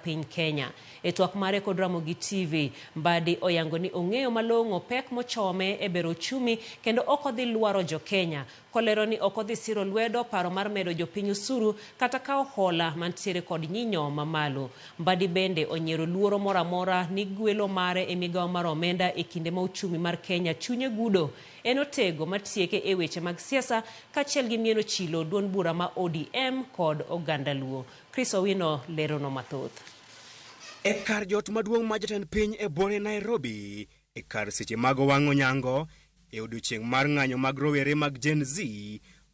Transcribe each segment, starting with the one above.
piny Kenya. E twak mare kod Ramogi TV, Mbadi oyango ni ong'eyo malong'o pek mochome e bero uchumi kendo ok odhi luaro jo Kenya. Kolero ni ok odhi siro lwedo paro mar medo jopiny usuru kata kawo hola mantiere kod nyinyo mamalo. Mbadi bende onyiero luoro moro amora ni gwelo mare e migawo mar omenda e kinde ma uchumi mar Kenya chunye gudo. En otego matieke e weche mag siasa kachiel gi mieno chilo duond bura ma ODM kod oganda luo. Chris Owino lero no mathoth. E kar jot maduong' ma jatend piny e bore Nairobi, e kar seche mag wang'o nyango, e odiochieng' mar ng'anyo mag rowere mag Gen Z,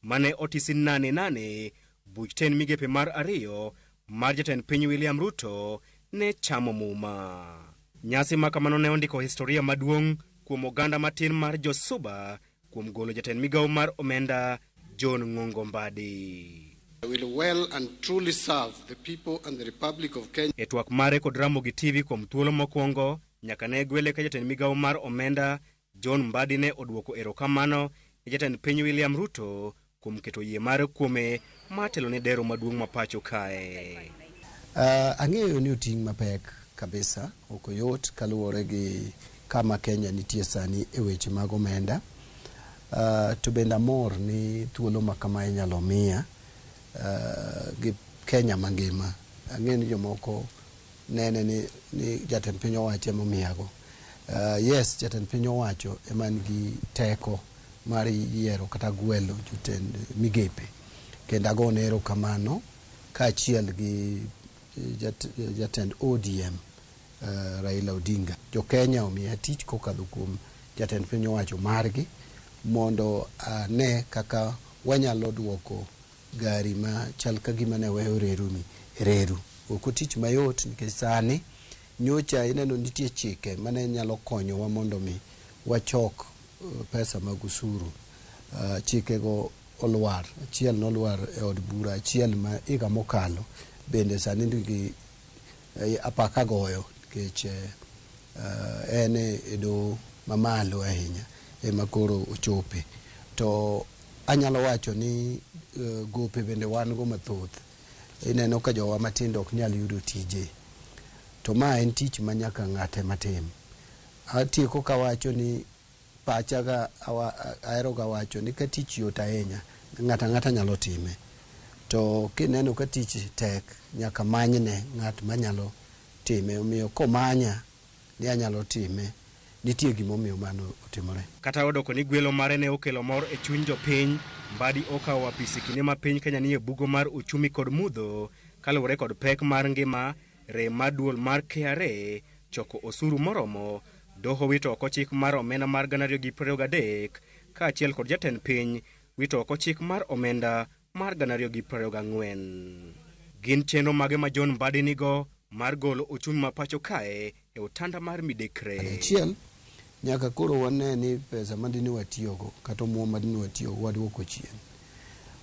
mane otisi nane, buch 10 migepe mar 2 mar jatend piny William Ruto ne chamo muma. Nyasi makamano ne ondiko historia maduong' kuom oganda matin mar Josuba kuom golo jatend migawo mar omenda John Ng'ongo Mbadi. I will well and truly serve the people and the Republic of Kenya. E twak mare kod Ramogi TV kuom thuolo mokwongo, nyaka ne gwele ka jatend migawo mar omenda John Mbadi ne odwoko erokamano e jatend piny William Ruto kuom keto yie mare kuome matelo ne dero maduong' ma pacho kae. Ang'eyo ni oting' mapek kabisa, ok yot kaluwore gi kama Kenya nitie sani e weche mag omenda. To bende amor ni thuolo ma kama inyalo miya gi Kenya mangima. Ang'eyo ni jomoko nene ni jatend piny owacho ema omiyago. Yes, jatend piny owacho ema nigi teko mar yiero kata gwelo jotend migepe. Kendo agone erokamano kaachiel gi jatend ODM Raila Odinga. Jo Kenya omiya tich kokadho kuom jatend piny owacho margi mondo ne kaka wanyalo duoko gari ma chal ka gima ne weyo reru. Ok otich mayot nikech sani nyocha ineno nitie chike mane nyalo konyowa mondo mi wachok pesa mag usuru. Chikego olwar, achiel nolwar e od bura, achiel ma higa mokalo bende sani ndigi apaka goyo nikech en e do mamalo ahinya ema koro ochope. To anyalo wacho ni gope bende wan go mathoth. Ineno ka jowa matindo ok nyal yudo tije. To ma en tich ma nyaka ng'ate matim. Atieko kawacho ni pachaga ahero ga wacho ni ka tich yot ahinya ng'ata nyalo time. To kineno ka tich tek nyaka manyne ng'at manyalo time. Omiyo komanya ni anyalo time, nitie gimomiyo mano otimore. Kata odoko ni gwelo mare ne okelo mor e chuny jopiny, Mbadi okawo apisi kinde ma piny Kenya nie bugo mar uchumi kod mudho kaluwore kod pek mar ngima, rem mar duol mar KRA, choko osuru moromo, doho wito oko chik mar omenda mar 2023 kaachiel kod jatend piny wito oko chik mar omenda mar 2024. Gin chenro mage ma John Mbadi nigo mar golo uchumi ma pacho kae e otanda mar midekre. Achiel, nyaka koro wane ni pesa madini watiyogo kata omuom madini watiyogo waduoko chien.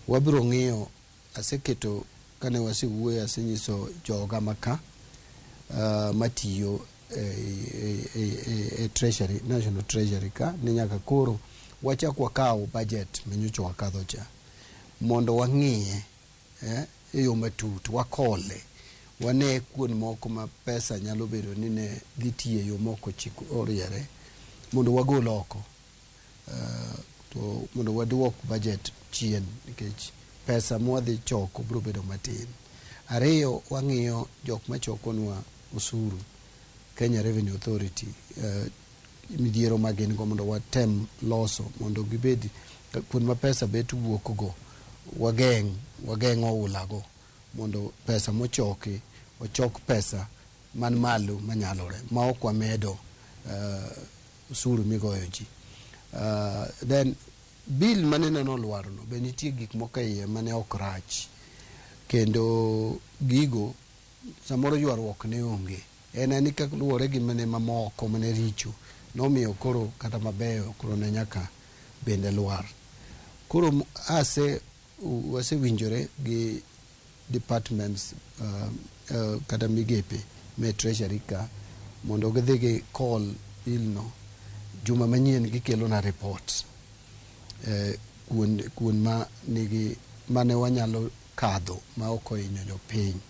Wabiro ng'iyo, aseketo kane wasewuoyo asenyiso joga maka matiyo treasury, national treasury ka ni nyaka koro wachak wakawo budget manyocha wakadho cha mondo wang'iye e yo matut, wakole wane kuon moko ma pesa nyalo bedo ni ne dhi tiyo yo moko chiko oriere mondo wagol oko to mondo waduok budget chien nikech pesa mwadhi choko biro bedo matin. Ariyo, wang'iyo jok machokonwa usuru, Kenya Revenue Authority, midhiero magin go mondo watem loso mondo gibed kuon ma pesa bet wuok go wageng'o ulago mondo pesa mochoki ochok pesa man malo manyalore ma ok wamedo usuru migoyo ji. Then bill manene nolwarono be nitie gik moko iye mane ok rach kendo gigo samoro ywaruok ne onge. En ni kaluwore gi mane mamoko mane richo nomiyo koro kata mabeyo koro ne nyaka bende lwar. Koro wasewinjore gi departments kata migepe me treasury ka mondo gidhi gi call bill no juma manyien gikelo na report kuon ma nigi mane wanyalo kadho ma ok ohinyo jopiny.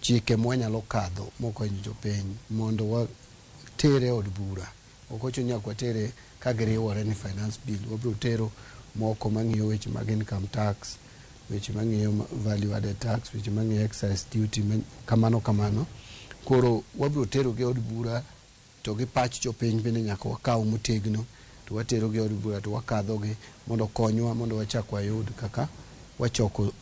chike mwanyalo kadho mokonyo jopiny mondo watere od bura. Ok ochuno nyaka watere ka giriwore ni finance bill. Wabiro tero moko mang'iyo weche mag income tax, weche mang'iyo value added tax, weche mang'iyo excise duty, kamano. Koro wabiro tero gi od bura to gi pach jopiny bende nyaka wakaw motegno to watero gi od bura to wakadho gi mondo konywa mondo wachak wayud kaka wachoko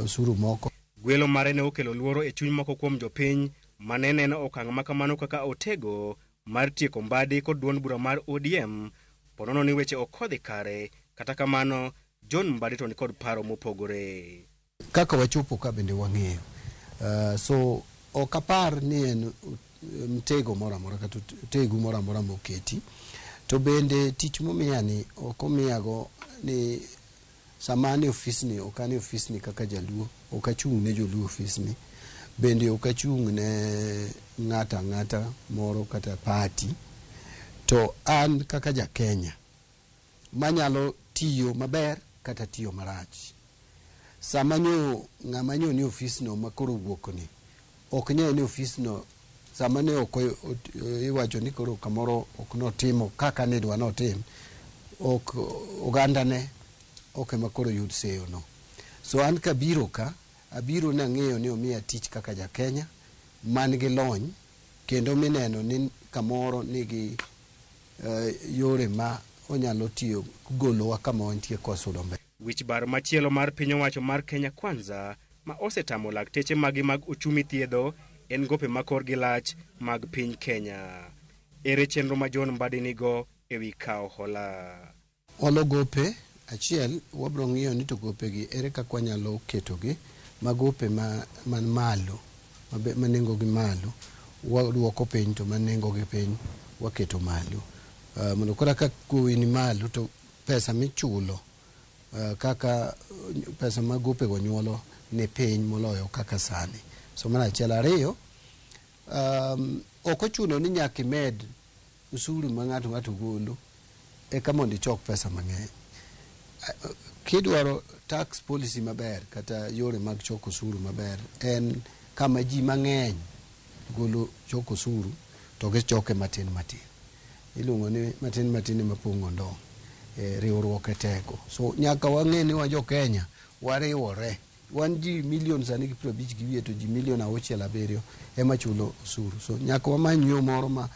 usuru moko. Gwelo mare ne okelo luoro e chuny moko kuom jopiny mane neno okang' makamano kaka otego mar tieko mbadi kod duond bura mar ODM. Ponono ni weche okodhi kare, kata kamano John Mbadi to ni kod paro mopogore. Kaka wachopo ka bende wang'eyo. So okapar ni en mtego moro amora kata tegu moro amora moketi. To bende tich momiyani ok omiyago ni samani ofisni, okani ofisni kaka jaluo, ok achung' ne joluo ofisni. Bende ok achung' ne ng'ata moro kata party. To an kaka ja Kenya manyalo tiyo maber kata tiyo marach. Ng'ama nyo ni ofisno makoro wuokni ok nyalo ni ofisno sama ne ok iwacho ni koro kamoro ok notimo kaka ne dwa notim, ok oganda ne ok makoro yud seyo no. So an kabiro ka abiro na ng'eyo ni omiya tich kaka ja Kenya man gi lony kendo mineno ni kamoro nigi yore ma onyalo tiyo golowa kama wantie kosudo mbele. Wich bar machielo mar piny owacho mar Kenya Kwanza ma osetamo lakteche magi mag uchumi thiedho en gope makor gi lach mag piny Kenya. Ere chenro ma John Mbadi nigo ewi kawo hola? Olo gope achiel wabro ng'iyo ni to gope gi ere kaka wanyalo keto gi magope man malo manengo gi malo waduoko piny to manengo gi piny waketo malo. Mondo kora ka kuwi ni malo to pesa michulo kaka pesa magope go nyuolo ne piny moloyo kaka sani. So mana achiel. Ariyo, ok ochuno ni nyaka imed usuru ma ng'ato golo eka mondo ichok pesa mang'eny. Kidwaro tax policy maber kata yore mag choko usuru maber en kama ji mang'eny golo choko usuru to gichoke matin. Iluongo ni matin mapong'o ndong'. Riwruok e teko. So nyaka wang'e ni wa jo Kenya wariwore. Wan ji milion sani gi 50 gi wiye to ji milion 6-7 ema chulo usuru. So nyaka wamany yo moro ma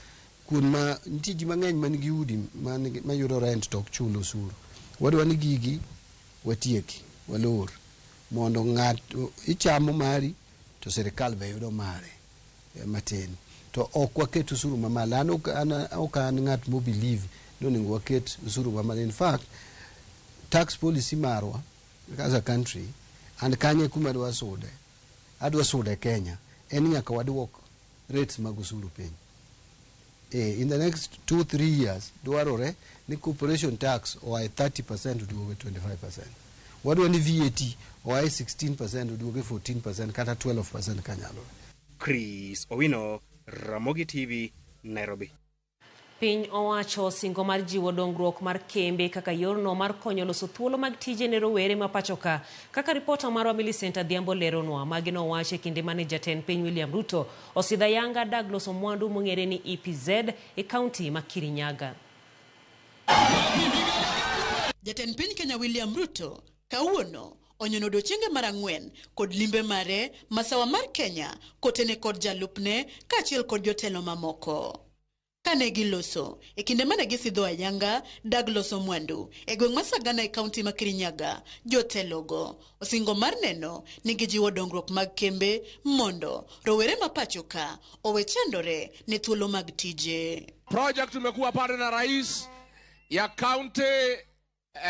kun nitie ji mang'eny man gi udi mayudo rent to ok chulo usuru. Wadwa ni gigi watieki walor mondo ng'ato ichamo mari to sirikal be yudo mare matin. To ok waket usuru mamalo. Ok an ng'at mo believe ni waket usuru mamalo. In fact, tax policy marwa as a country and kanye kuma adwa sude Kenya en nyaka waduok rates mag usuru piny. In the next 2-3 years dwarore ni corporation tax oae 30% oduoge 25%. Wadwa ni VAT oae 16% oduoge 14% kata 12% kanyalo. Chris Owino, Ramogi TV, Nairobi. Piny owacho singo mar jiwo dongruok mar kembe kaka yorno mar konyo loso thuolo mag tije ne rowere ma pachoka. Kaka ripota marwa Millicent Adhiambo leronwa, magino wache kinde mane jatend piny William Ruto osidha yanga dag loso mwandu mong'ere ni EPZ e kaunti ma Kirinyaga. Jatend piny Kenya William Ruto kawuono onyono odiochienge mar 4 kod limbe mare masawa mar Kenya kotene kod jalupne kaachiel kod jotelo mamoko. Kane giloso e kinde mane gisidho ayanga dag loso mwandu e gweng' ma Sagana e kaunti ma Kirinyaga, jotelogo osingo mar neno ni gijiwo dongruok mag kembe mondo rowere ma pachoka owe chandore ne thuolo mag tije. Project tumekuwa pale na rais ya County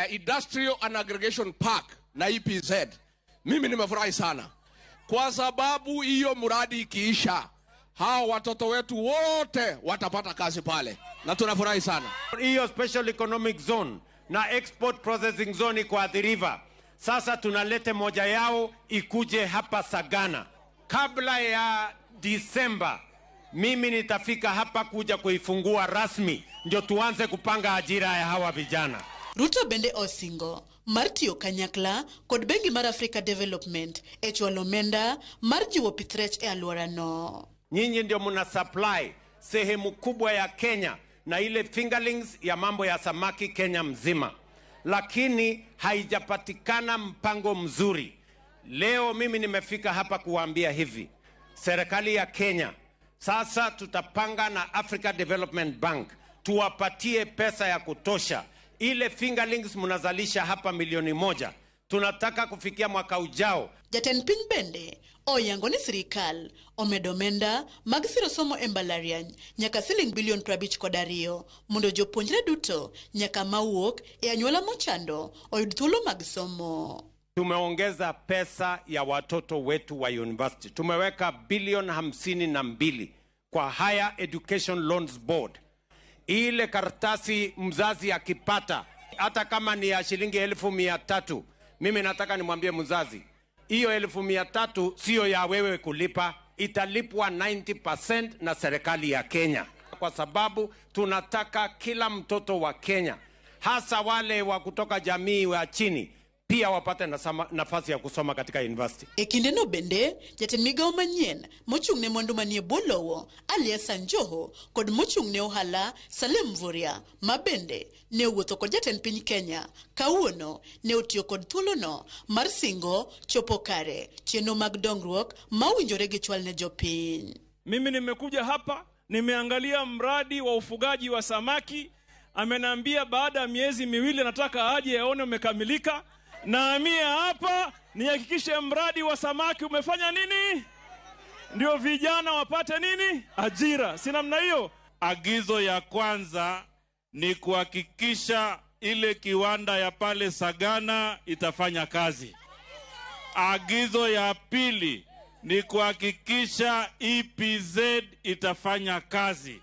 Industrial and Aggregation Park na EPZ. Mimi nimefurahi sana kwa sababu hiyo mradi ikiisha hao watoto wetu wote watapata kazi pale na tunafurahi sana. Hiyo special economic zone na export processing zone kwa Athi River, sasa tunalete moja yao ikuje hapa Sagana. Kabla ya Disemba mimi nitafika hapa kuja kuifungua rasmi ndio tuanze kupanga ajira ya hawa vijana. Ruto bende osingo mar tiyo kanyakla kod bengi mar Africa Development e chwalo omenda mar jiwo pith rech e alworano. Nyinyi ndio mna supply sehemu kubwa ya Kenya na ile fingerlings ya mambo ya samaki Kenya mzima, lakini haijapatikana mpango mzuri. Leo mimi nimefika hapa kuwaambia hivi, serikali ya Kenya sasa tutapanga na Africa Development Bank tuwapatie pesa ya kutosha. Ile fingerlings mnazalisha hapa 1,000,000 tunataka kufikia mwaka ujao. Jatend piny bende oyango ni sirikal omedo omenda mag siro somo e mbalariany nyaka siling bilion 52 mondo jopuonjre duto nyaka mawuok e anyuola mochando oyud thuolo mag somo. Tumeongeza pesa ya watoto wetu wa university. Tumeweka bilioni 52 kwa Higher Education Loans Board. Ile karatasi mzazi akipata hata kama ni ya shilingi 1,300, mimi nataka nimwambie mzazi, hiyo 1,300 sio ya wewe kulipa, italipwa 90% na serikali ya Kenya, kwa sababu tunataka kila mtoto wa Kenya, hasa wale wa kutoka jamii wa chini, pia wapate nafasi ya kusoma katika university. E kinde no bende jatend migao manyien mochung'ne mwandu manie bwo lowo alias Joho kod mochung'ne ohala Salim Mvurya ma bende ne owuotho kod jatend piny Kenya kawuono ne otiyo kod thuolono mar singo chopo kare chenro mag dongruok ma owinjore gi chwal ne jopiny. Mimi nimekuja hapa, nimeangalia mradi wa ufugaji wa samaki. Amenambia baada ya miezi 2 nataka aje aone umekamilika. Na mimi hapa nihakikishe mradi wa samaki umefanya nini? Ndio vijana wapate nini? Ajira. Si namna hiyo? Agizo ya kwanza ni kuhakikisha ile kiwanda ya pale Sagana itafanya kazi. Agizo ya pili ni kuhakikisha EPZ itafanya kazi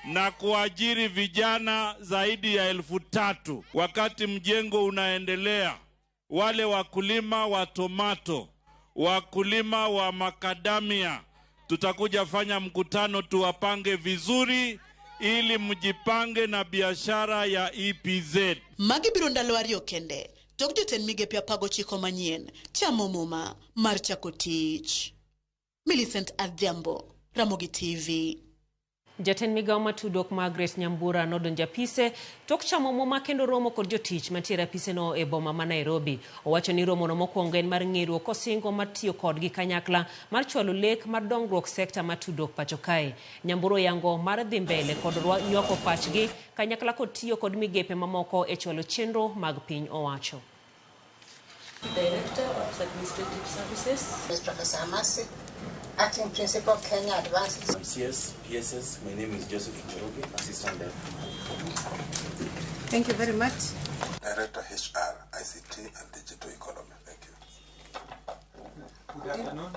na kuajiri vijana zaidi ya 3,000 wakati mjengo unaendelea. Wale wakulima wa tomato, wakulima wa makadamia, tutakuja fanya mkutano tuwapange vizuri ili mjipange na biashara ya EPZ. Magi biro ndalo ariyo kende tok jotend migepe 19 manyien chamo muma mar chako tich. Millicent Adhiambo, Ramogi TV. Jatend migao matudok Margaret Nyambura nodonjo apise tok chamo muma kendo romo kod jotich mantiere apise no e boma ma Nairobi. Owacho ni romo no mokwongo en mar ng'eruok kosingo mar tiyo kodgi kanyakla mar chwalo lek mar dongruok sekta matudok pacho kae. Nyambura yango mar dhi mbele kod nywako pachgi kanyakla kod tiyo kod migepe mamoko e chwalo chenro mag piny owacho. Director of Administrative Services is Professor Amasi, Acting Principal, Kenya Advanced. MCS, PSS, my name is Joseph Njoroge, Assistant Director. Thank you very much. Director HR, ICT and Digital Economy. Thank you. Good afternoon.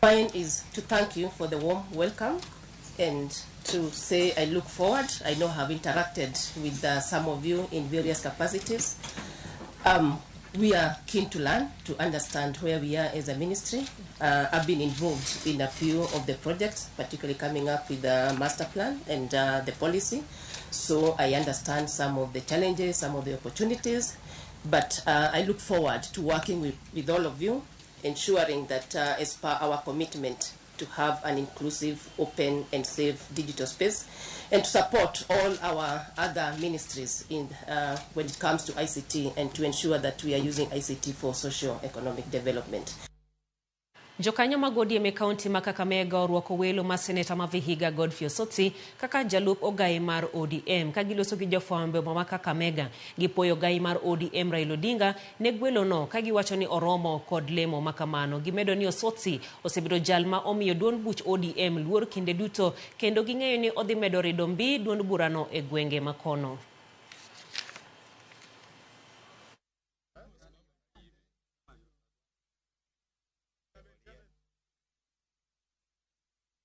Mine is to thank you for the warm welcome and to say I look forward. I know I've interacted with some of you in various capacities. We are keen to learn, to understand where we are as a ministry. I've been involved in a few of the projects, particularly coming up with the master plan and the policy. So I understand some of the challenges, some of the opportunities, but I look forward to working with all of you, ensuring that as per our commitment to have an inclusive, open and safe digital space, and to support all our other ministries in when it comes to ICT and to ensure that we are using ICT for socio-economic development. Jokanyo mag ODM e kaunti ma Kakamega orwako welo ma seneta ma Vihiga Godfrey Osotsi kaka jalup ogai mar ODM ka giloso gi jofwambo ma Kakamega. Gipoyo ogai mar ODM Raila Odinga ne gwelo no ka giwacho ni oromo kod lemo makamano. Gimedo ni Osotsi osebedo jal ma omiyo duond buch ODM luor kinde duto kendo ging'eyo ni odhi medo rido mbi duond burano e gwenge makono.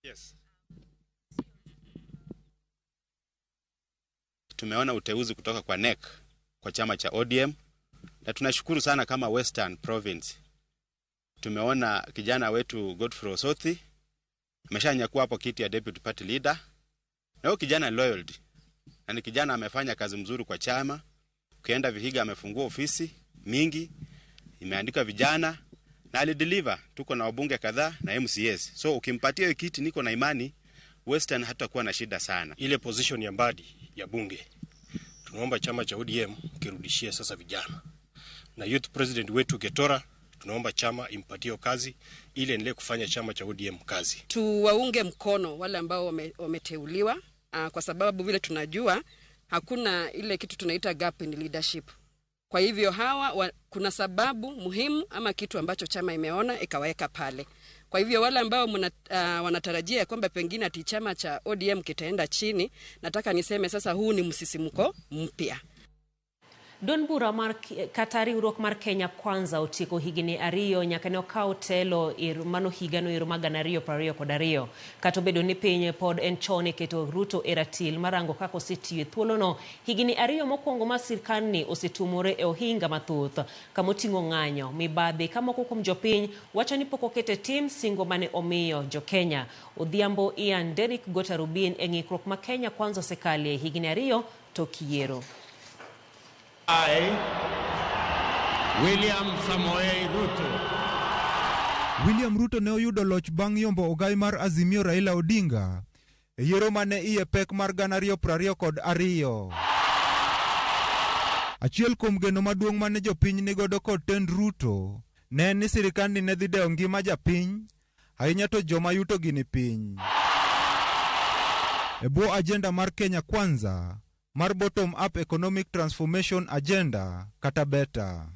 Yes. Tumeona uteuzi kutoka kwa NEC kwa chama cha ODM na tunashukuru sana kama Western Province. Tumeona kijana wetu Godfrey Osotsi ameshanyakua hapo kiti ya deputy party leader. Na huyo kijana loyalty. Na ni kijana amefanya kazi mzuri kwa chama. Ukienda Vihiga amefungua ofisi, mingi, imeandika vijana na alideliver. Tuko na wabunge kadhaa na MCAs. So ukimpatia hiyo kiti, niko na imani Western hatakuwa na shida sana. Ile position ya Mbadi ya bunge, tunaomba chama cha ODM kirudishie sasa vijana. Na youth president wetu Getora, tunaomba chama impatie kazi ili endelee kufanya chama cha ODM kazi. Tuwaunge mkono wale ambao wameteuliwa, kwa sababu vile tunajua hakuna ile kitu tunaita gap in leadership. Kwa hivyo hawa kuna sababu muhimu ama kitu ambacho chama imeona ikaweka pale. Kwa hivyo wale ambao wanatarajia kwamba pengine ati chama cha ODM kitaenda chini, nataka niseme sasa huu ni msisimuko mpya. Don bura mar katari urok mar Kenya Kwanza otiko higini ariyo nyaka ne okaw telo mano higano magana ariyo prariyo kod ariyo. Kata obedo ni piny pod en chon e keto Ruto e ratil marango kako osetiyo thuolono, higini ariyo mokwongo ma sirkal ni osetumore e ohinga mathoth kamoting'o ng'anyo, mibadhi kamoko kuom jopiny wacho ni pok okete tim singo mane omiyo jo Kenya. Odhiambo Ian Derrick Gotarubin e ng'ikruok ma Kenya Kwanza osekalie higini ariyo tok yiero. William Samoei Ruto. William Ruto ne oyudo loch bang' yombo ogai mar Azimio Raila Odinga e yiero mane iye pek mar 2022. Achiel kuom geno maduong' mane jopiny nigodo kod tend Ruto ne en ni sirikal ne dhi dewo ngima japiny, ahinya to joma yuto gi ni piny. E bwo agenda mar Kenya Kwanza mar bottom up economic transformation agenda kata beta.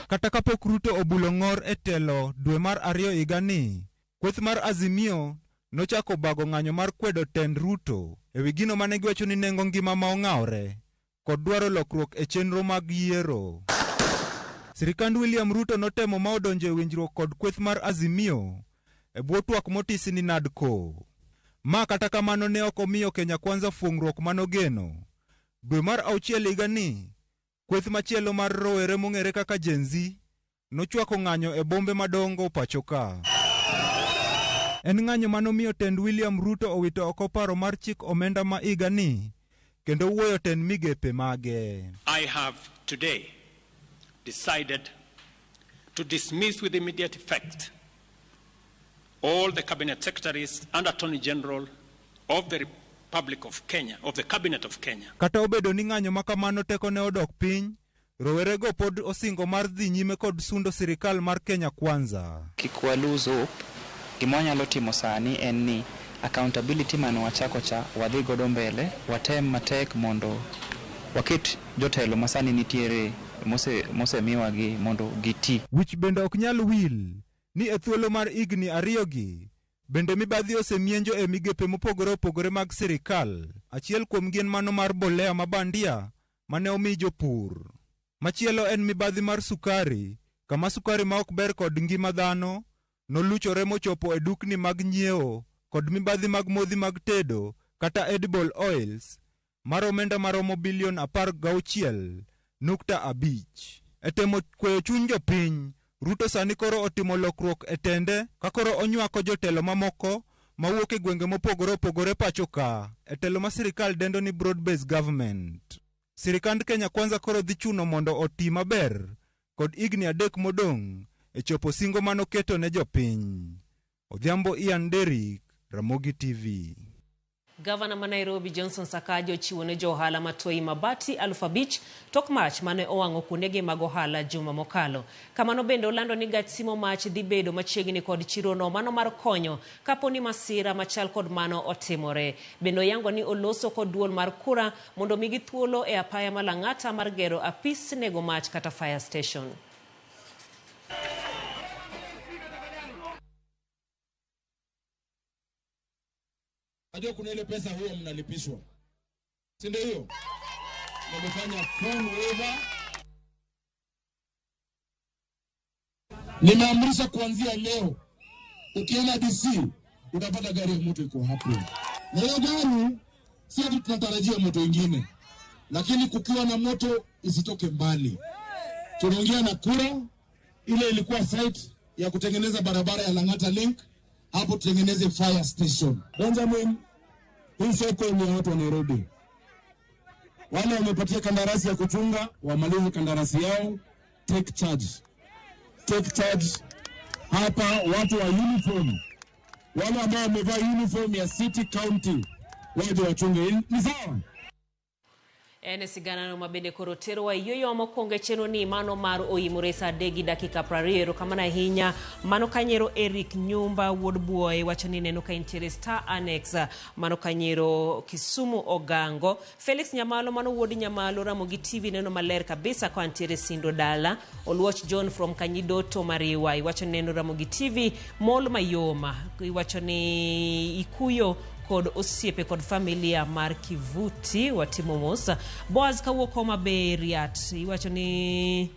Kata kapok Ruto obulo ng'or e telo dwe mar 2 higani, kweth mar Azimio nochako bago ng'anyo mar kwedo tend Ruto ewi gino mane giwacho ni nengo ngima ma ong'awre kod dwaro lokruok e chenro mag yiero. Sirikand William Ruto notemo ma odonjo e winjruok kod kweth mar Azimio e bwo twak motisi ni NADCO. Ma kata kamano ne ok omiyo Kenya Kwanza fuong'ruok manogeno. Dwe mar 6 higani, kweth machielo mar rowere mong'ere kaka Gen Z nochwako ng'anyo e bombe madongo pachoka. En ng'anyo manomiyo tend William Ruto owito oko paro mar chik omenda ma higani kendo wuoyo tend migepe mage. I have today decided to dismiss with immediate effect all the cabinet secretaries and attorney general of the Republic of Kenya, of the Cabinet of Kenya. Kata obedo ni ng'anyo makamano teko ne odok piny, rowerego pod osingo mar dhi nyime kod sundo sirikal mar Kenya Kwanza. Kikwaluzo gimonyalo timo sani en ni accountability mano wachako cha wadhi godo mbele, watem matek mondo waket jotelo masani nitiere mose miwagi mondo giti. Which bende ok nyal wil ni e thuolo mar higni ariyogi bende mibadhi osemienjo e migepe mopogore opogore mag sirikal. Achiel kuom gin mano mar bolea mabandia mane omi jopur. Machielo en mibadhi mar sukari, kama sukari ma ok ber kod ngima dhano noluchore mochopo e dukni mag nyiewo, kod mibadhi mag modhi mag tedo kata edible oils mar omenda maromo bilion 16.5. E temo kweyo chuny jopiny, Ruto sani koro otimo lokruok e tende ka koro onywako jotelo mamoko mawuok e gwenge mopogore opogore pachoka e telo ma sirikal dendo ni broad based government. Sirikand Kenya Kwanza koro dhi chuno mondo oti maber kod higni 3 modong' e chopo singo manoketo ne jopiny. Odhiambo Ian Derrick, Ramogi TV. Gavana ma Nairobi Johnson Sakaja ochiwo ne jo ohala matoi mabati 5,000 tok mach mane owang'o kuondegi mag ohala juma mokalo. Kamano bende olando ni gach simo mach dhi bedo machiegni kod chirono mano mar konyo kapo ni masira machal kod mano otimore. Bende oyango ni oloso kod duol mar kura mondo migi thuolo e apaya ma Lang'ata mar gero apis nego mach kata fire station. Najua kuna ile pesa huwa mnalipishwa. Si ndio hiyo? Nimefanya phone waiver. Nimeamrisha kuanzia leo ukienda DC utapata gari ya moto iko hapo. Na hiyo gari si ati tunatarajia moto ingine. Lakini kukiwa na moto isitoke mbali. Tunaongea na kura ile ilikuwa site ya kutengeneza barabara ya Lang'ata Link. Hapo tutengeneze fire station. Benjamin, hii soko ni watu wa Nairobi. Wale wamepatia kandarasi ya kuchunga, wamalize kandarasi yao. Take charge. Take charge. Hapa watu wa uniform, wale ambao wamevaa uniform ya city county, waje wachunge. Ni sawa? Ene sigana no mabende korotero wa yoyo mokonge cheno ni mano mar oimuresa degi dakika prariero kamana hinya mano kanyero Eric Nyumba Woodboy wachani neno ka Star Annex mano kanyero Kisumu Ogango Felix Nyamalo mano Wodi Nyamalo Ramogi TV neno maler kabisa kwa antiere Sindo Dala Oluoch John from Kanyidoto Mariwa wachani neno Ramogi TV Mol Mayoma wachani Ikuyo kod osiepe kod familia mar Kivuti watimo mosa Boaz kawuok Maberiat iwacho ni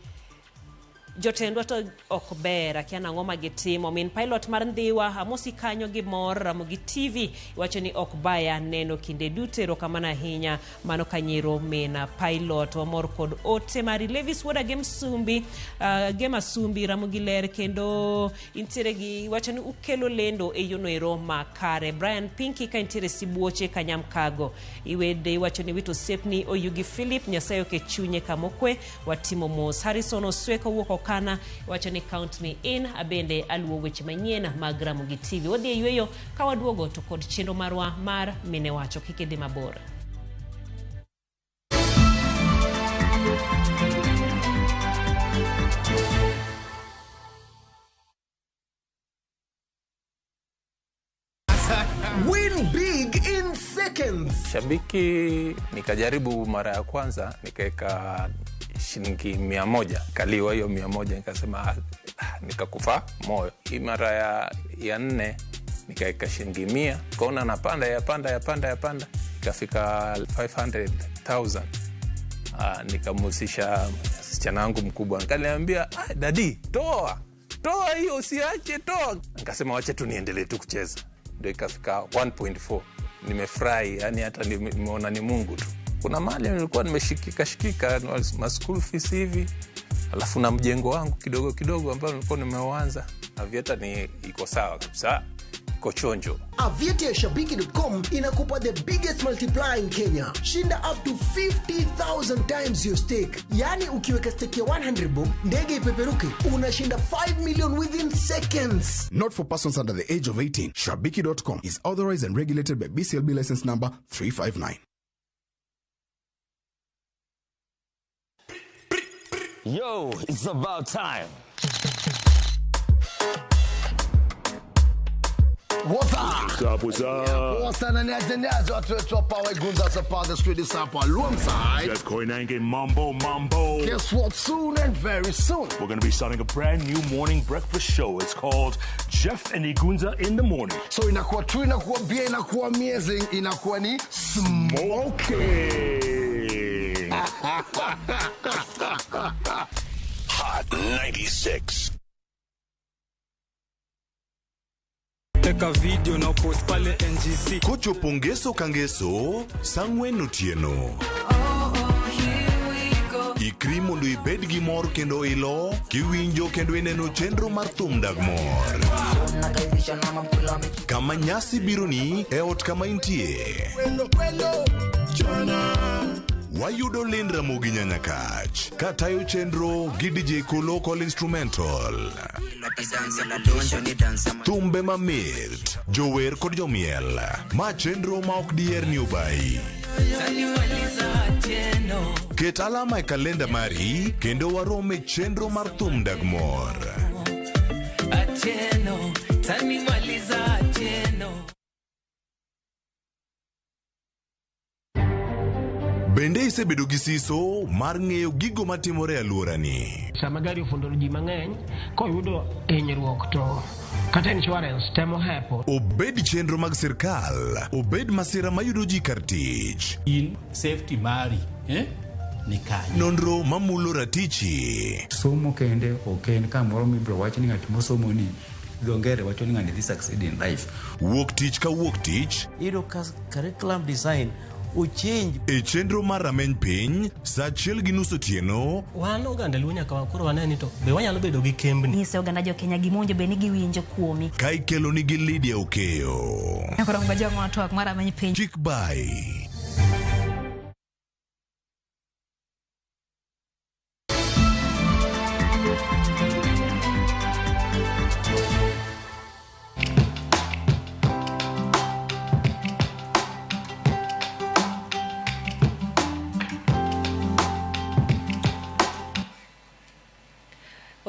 jotendwa to okbera kiana ngoma gitimo min pilot mar Ndhiwa amosi kanyo gi mor Ramogi TV iwacho ni okbaya neno kinde dutero kamana hinya mano kanyero mena pilot wa mor kod ote mari Levis woda game Sumbi Ramogi ler kendo intere gi iwacho ni ukelo lendo e yono ero makare Brian Pinky ka intere Sibuoche Kanyamkago iwede iwacho ni wito sepni Oyugi Philip Nyasayo ke chunye kamokwe watimo mos Harrison Osweko wuoko kana wacho ni count me in abende aluo weche manyien mag Ramogi TV odhi yweyo ka waduogo to kod chenro marwa mar mine wacho kikede mabor. Win big in seconds. Shabiki nikajaribu mara ya kwanza nikaweka shilingi 100 kaliwa hiyo 100 nikasema nikakufa moyo. Hii mara ya 4 nikaweka shilingi 100 kaona napanda yapanda ikafika 500,000. Nikamusisha msichana wangu mkubwa akaniambia daddy toa hiyo usiache toa. Nikasema wacha tu niendelee tu kucheza. Ndio ikafika 1.4. Nimefurahi yani hata nimeona ni Mungu tu. Kuna mali nilikuwa nimeshikika ma school fees hivi alafu na mjengo wangu kidogo ambao nilikuwa nimeuanza. Avieta ni iko sawa kabisa. Iko chonjo. Avieta ya Shabiki.com inakupa the biggest multiplier in Kenya. Shinda up to 50,000 times your stake. Yani ukiweka stake ya 100 bob, ndege ipeperuke, unashinda 5 million within seconds. Not for persons under the age of 18. Shabiki.com is authorized and regulated by BCLB license number 359. Yo, it's about time. What's up? What's up? What's up? And that's what we're talking about. Gunza support the street is up alongside. Jeff Koinange, Mambo. Guess what? Soon and very soon, we're going to be starting a brand new morning breakfast show. It's called Jeff and Igunza in the Morning. So inakuwa true, inakuwa bia, inakuwa amazing, inakuwa ni smoking. Hot 96. Teka video na post pale NGC. Kocho pongeso kangeso Sangwen Otieno. Ikri mondo ibed gi mor kendo ilo kiwinjo kendo ineno chenro mar thumdag mor. Kama nyasi bironi e ot kama intie. Wayudo Lin Ramogi Nyanyakach katayo chenro gi DJ Kolo Call Instrumental. Thumbe mamit, jower kod jomiel. Ma chenro ma ok dier ni ubai. Ket alama e kalenda mari kendo warome chenro mar thumdag mor. Bende isebedo gi siso mar ng'eyo gigo matimore aluorani. Sama gari ofundoro ji mang'eny koyudo hinyruok to kata insurance temo hepo. Obed chenro mag sirkal, obed masira mayudo ji kar tich. In safety mari, ni kanyo. Nonro mamulo ratichi. Somo kende oken kamoro mibro wacho ni ng'at mosomo ni dongere wacho ni ng'ani dhi succeed in life. Wuok tich ka wuok tich. Iro curriculum design uchinj e chenro mar rameny piny sa 1:30 otieno. Wan oganda lunya ka koro waneni to be wanyalo bedo gi kembni. Nise oganda jo Kenya gimonjo be ni giwinjo kuomi. Ka ikelo ni gi Lydia Okeyo. Akoro ngajo ng'ato ak mar rameny piny. Chik by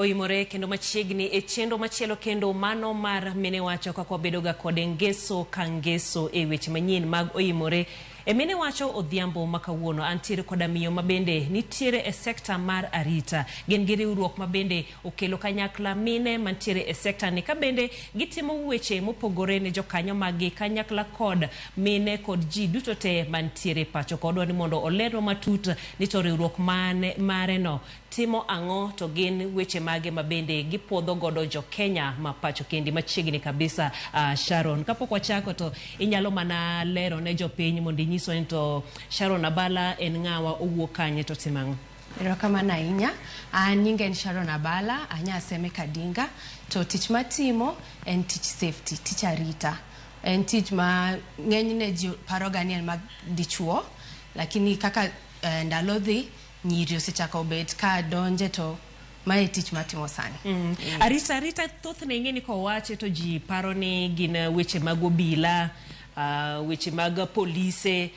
oimore kendo machiegni e chenro machielo kendo mano mar mine wacho kako bedoga kode ngeso kangeso e weche manyien mag oimore e mine wacho odhiambo makawuono antiere koda miyo mabende nitiere e sekta mar arita gin gi riwruok mabende okelo kanyakla mine mantiere e sekta ni kabende gitimo weche mopogore ne jokanyo magi kanyakla kod mine kod ji duto te mantiere pacho kodwa ni mondo olero matut ni to riwruok mare no timo ang'o to gin weche mage mabende gipodho godo jo Kenya ma pacho kendi machiegni kabisa. Sharon, kapok wachako to inyalo mana lero ne jopiny mondo inyiso ni to Sharon Abala en ng'awa owuok kanye to timang'o? Erokamano ahinya. Nyinga en Sharon Abala, anyaseme Kadinga, to tich matimo en tich safety, tich arita. En tich ma ng'enyne ji paroga ni en mag dichuo, lakini kaka ndalo dhi nyiri osechako bet ka donje to mae tich matimo sani. Arita thothne ing'eni kowache to ji paro ni gin weche mag obila, weche mag polise,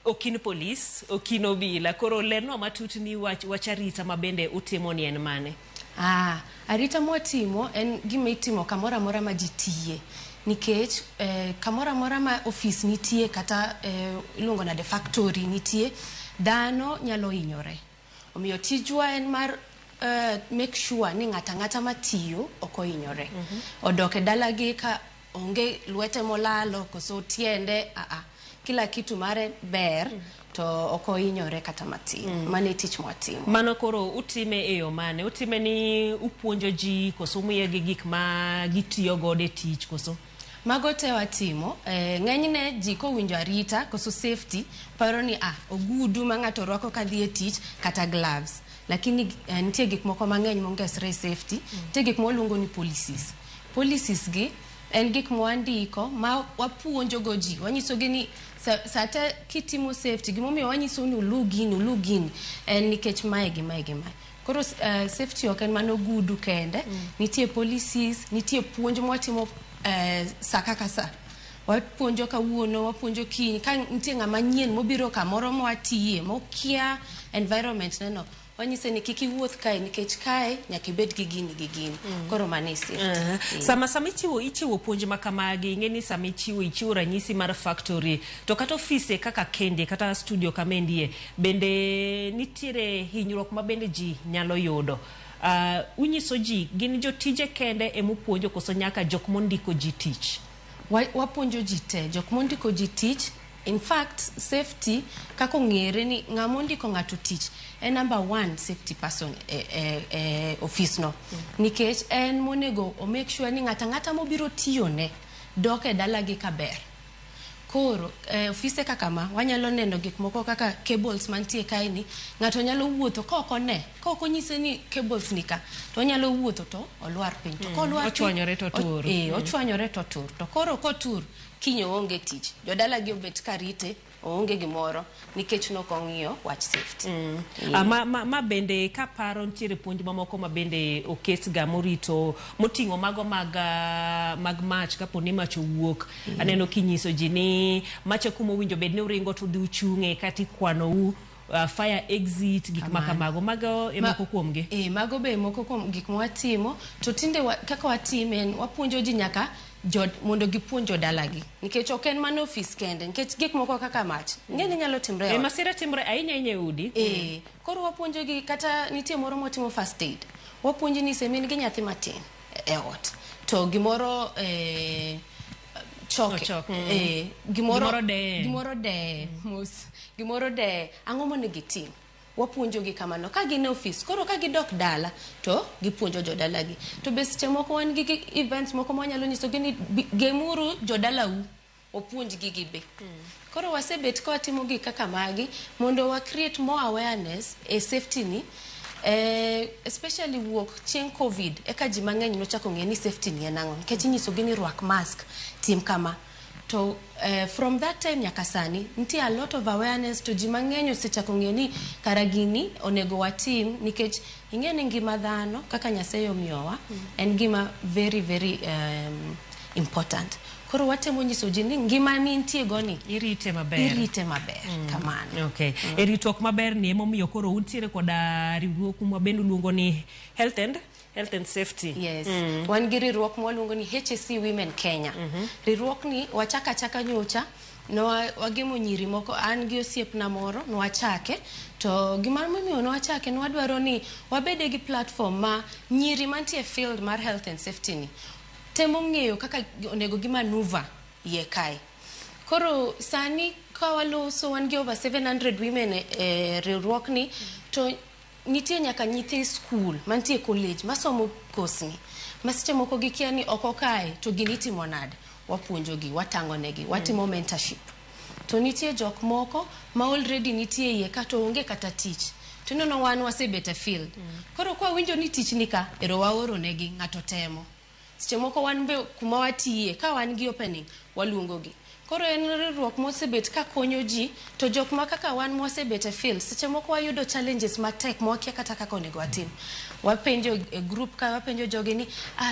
okin polis, okin obila. Koro lerno matut ni wach arita mabende utimo ni en mane? Arita mwatimo en gima itimo kamora mora ma ji tiye. Nikech kamora mora ma ofis nitie kata iluongo na de factory nitie, dhano nyalo hinyore. Omiyo tijwa en mar make sure ni ng'ata matiyo oko hinyore. Odoke dalagi ka onge lwete molalo koso tiende, kila kitu mare ber to oko hinyore kata matin. Mane tich mwatimo. Mano koro utime e yo mane? Utime ni upuonjo ji koso umiye gi gik ma gitiyo gode tich koso? Mago te watimo, ng'enyne ji kowinjo arita koso safety paro ni ogudu ma ng'ato rwako kadhi e tich kata gloves. Lakini nitie gik moko mang'eny mongesre safety, nitie gik moluongo ni policies. Policies gi en gik mwandiko ma wapuonjo go ji. Wanyiso gi ni sate kitimo safety, gimomiyo wanyiso ni ulu gini, nikech mae. Koro safety ok en mano gudu kende, nitie policies, nitie puonjo mwatimo sa kaka sa. Wapuonjo kawuono, wapuonjo kiny, ka nitie ng'ama nyien mobiro kamoro mwatiye, mokia environment neno. Wanyise ni kiki wuoth kae nikech kae nyaka ibed gi gini. Koro manisi. Sama ichiwo puonj makamagi, ing'eni sama ichiwo ranyisi mar factory, to kata ofise kaka kende kata studio kamendie, bende nitiere hinyruok ma bende ji nyalo yudo. Unyiso ji gin jotije kende emupuonjo koso nyaka jok mondiko ji tich? Wapuonjo ji te, jok mondiko ji tich. In fact, safety, kako ng'ere ni ng'amondiko ng'ato tich, number 1 safety person office no. Nikech en monego o make sure ni ng'ata mobiro tiyone doke dalagi kaber. Koro, office kaka ma, wanyalo neno gik moko kaka cables mantie kaini, ng'ato nyalo wuotho koko nyise ni cables nika, to nyalo wuotho to olwar piny. To kolwar ochwanyore to tur. Ochwanyore to tur. To koro kotur, kinyo onge tich. Jodalagi obet karite, onge gimoro, nikech nokong'iyo wach safety. Ma bende kaparo ntiere puonj mamoko ma bende oketga morito, moting'o mago mag mach kapo ni mach owuok. Aneno kinyiso ji ni macha kuma winjo bed ni uringo to dhi uchung'e kati kwano fire exit, gik makamago. Mago moko kuomgi? Mago be moko kuom gik mwatimo. To tinde kaka watime, wapuonjo ji nyaka mondo gipuonjo dalagi. Nikech ok en mana office kende, nikech gik moko kaka mach ng'eni nyalo timre. Masira timre ahinya udi. Koro wapuonjo gi kata nitie moro motimo first aid. Wapuonjo ni semin gi nyathi matin e ot. To gimoro gimoro de ang'o monego gitim. Wapuonjo gi kamano ka gin e office. Koro ka gidok dala to gipuonjo jodalagi. To be seche moko wan gi events moko mwanyalo nyiso gi ni gemuru jodalau opuonj gi be. Koro wasebet ka watimo gi kaka magi mondo wa create more awareness e safety ni, especially wuok chieng' COVID eka ji mang'eny nochako ng'e ni safety ni en ang'o, nikech inyiso gi ni rwak mask, tim kama. To from that time nyaka sani nitie a lot of awareness, to ji mang'eny osechako ng'e ni kara gini onego watim, nikech ing'eni ngima dhano kaka Nyasaye omiyowa en gima very very important. Koro watemo nyiso ji ni ngima ni nitie goni irite maber. Kamano. Okay. Ritruok maber ni emomiyo koro untiere koda riwruok ma bende luongo ni Health and Health and safety. Yes. Wan gi riwruok mwaluongo ni HSC Women Kenya. Riwruok ni wachaka nyocha no wagemo nyiri moko an gi osiepna moro no wachake to gimar momiyo no wachake no wadwaro ni wabede gi platform ma nyiri mantie field mar health and safety ni temo ng'eyo kaka onego gi maneuver ye kai. Koro sani ka waloso wan gi over 700 women riwruok ni to nitie nyaka nyithi school mantie college masomo kosni masiche moko gikia ni oko kae to ginitimo nade wapuonjogi watangonegi watimo mentorship to nitie jok moko ma already nitie ye kato onge kata tich to nono wan wasebeta field koro kwa winjo ni tich nika ero waoro negi ngato temo siche moko wan be kuma watie ka wan gi opening waluongogi koro en riwruok mosebet ka konyo ji to jok ma kaka wan mosebet field siche moko wayudo challenges matek mwakia kata kaka onego watim wapenjo group ka wapenjo jogi ni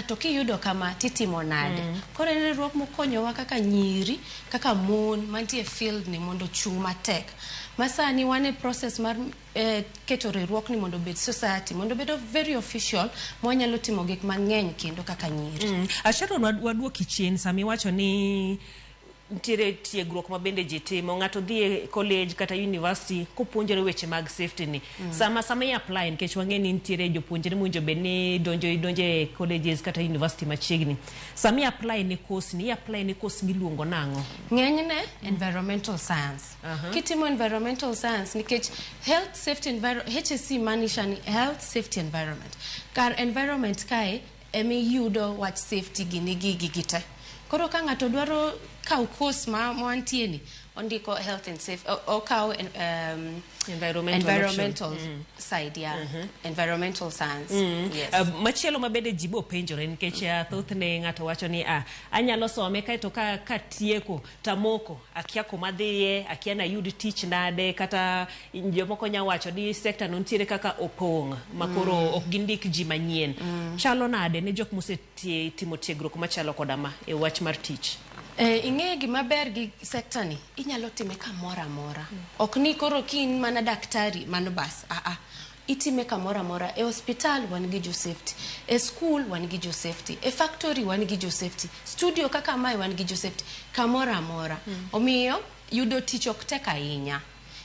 to kiyudo kama titimo nade koro en riwruok mokonyowa kaka nyiri kaka mon mantie field ni mondo chung matek masani wane process mar keto riwruok ni mondo bed society mondo bedo very official mwanyalo timo gik mang'eny kendo kaka nyiri. Ashero waduoki chien sami wacho ni ntiere tiegruok ma bende ji timo ng'ato dhi e college kata university kopuonjore weche mag safety ni sama i apply nikech wang'eni ntiere jopuonjre mwinjo bed ni donje colleges kata university machiegni sama i apply ni course ni apply ni course miluongo nang'o ng'enyne environmental science kitimo environmental science nikech health safety HSC manisha ni health safety environment kar environment kae emi yudo wach safety gini gigite koro ka ng'ato dwaro kaw course ma wantie ni ondiko health and safety o kaw environmental side environmental science. Yes. Machielo mabede jibo penjore nikech thothne ng'ato wacho ni anyalo some kaito ka tieko tamoko akia kuma dhiye akia na yud tich nade kata jomoko nya wacho ni sector no ntiere kaka opong makoro ok gindik ji manyien chalo nade ne jok mosetie timo tiegruok machalo kodama e wach mar tich. Ing'e gima ber gi sector ni inyalo time kamoro amora ok ni koro kin mana daktari mano bas itime kamoro amora e hospital wan gi jo safety e school wan gi jo safety e factory wan gi jo safety studio kaka mai wan gi jo safety kamoro amora omiyo yudo tich ok tek ahinya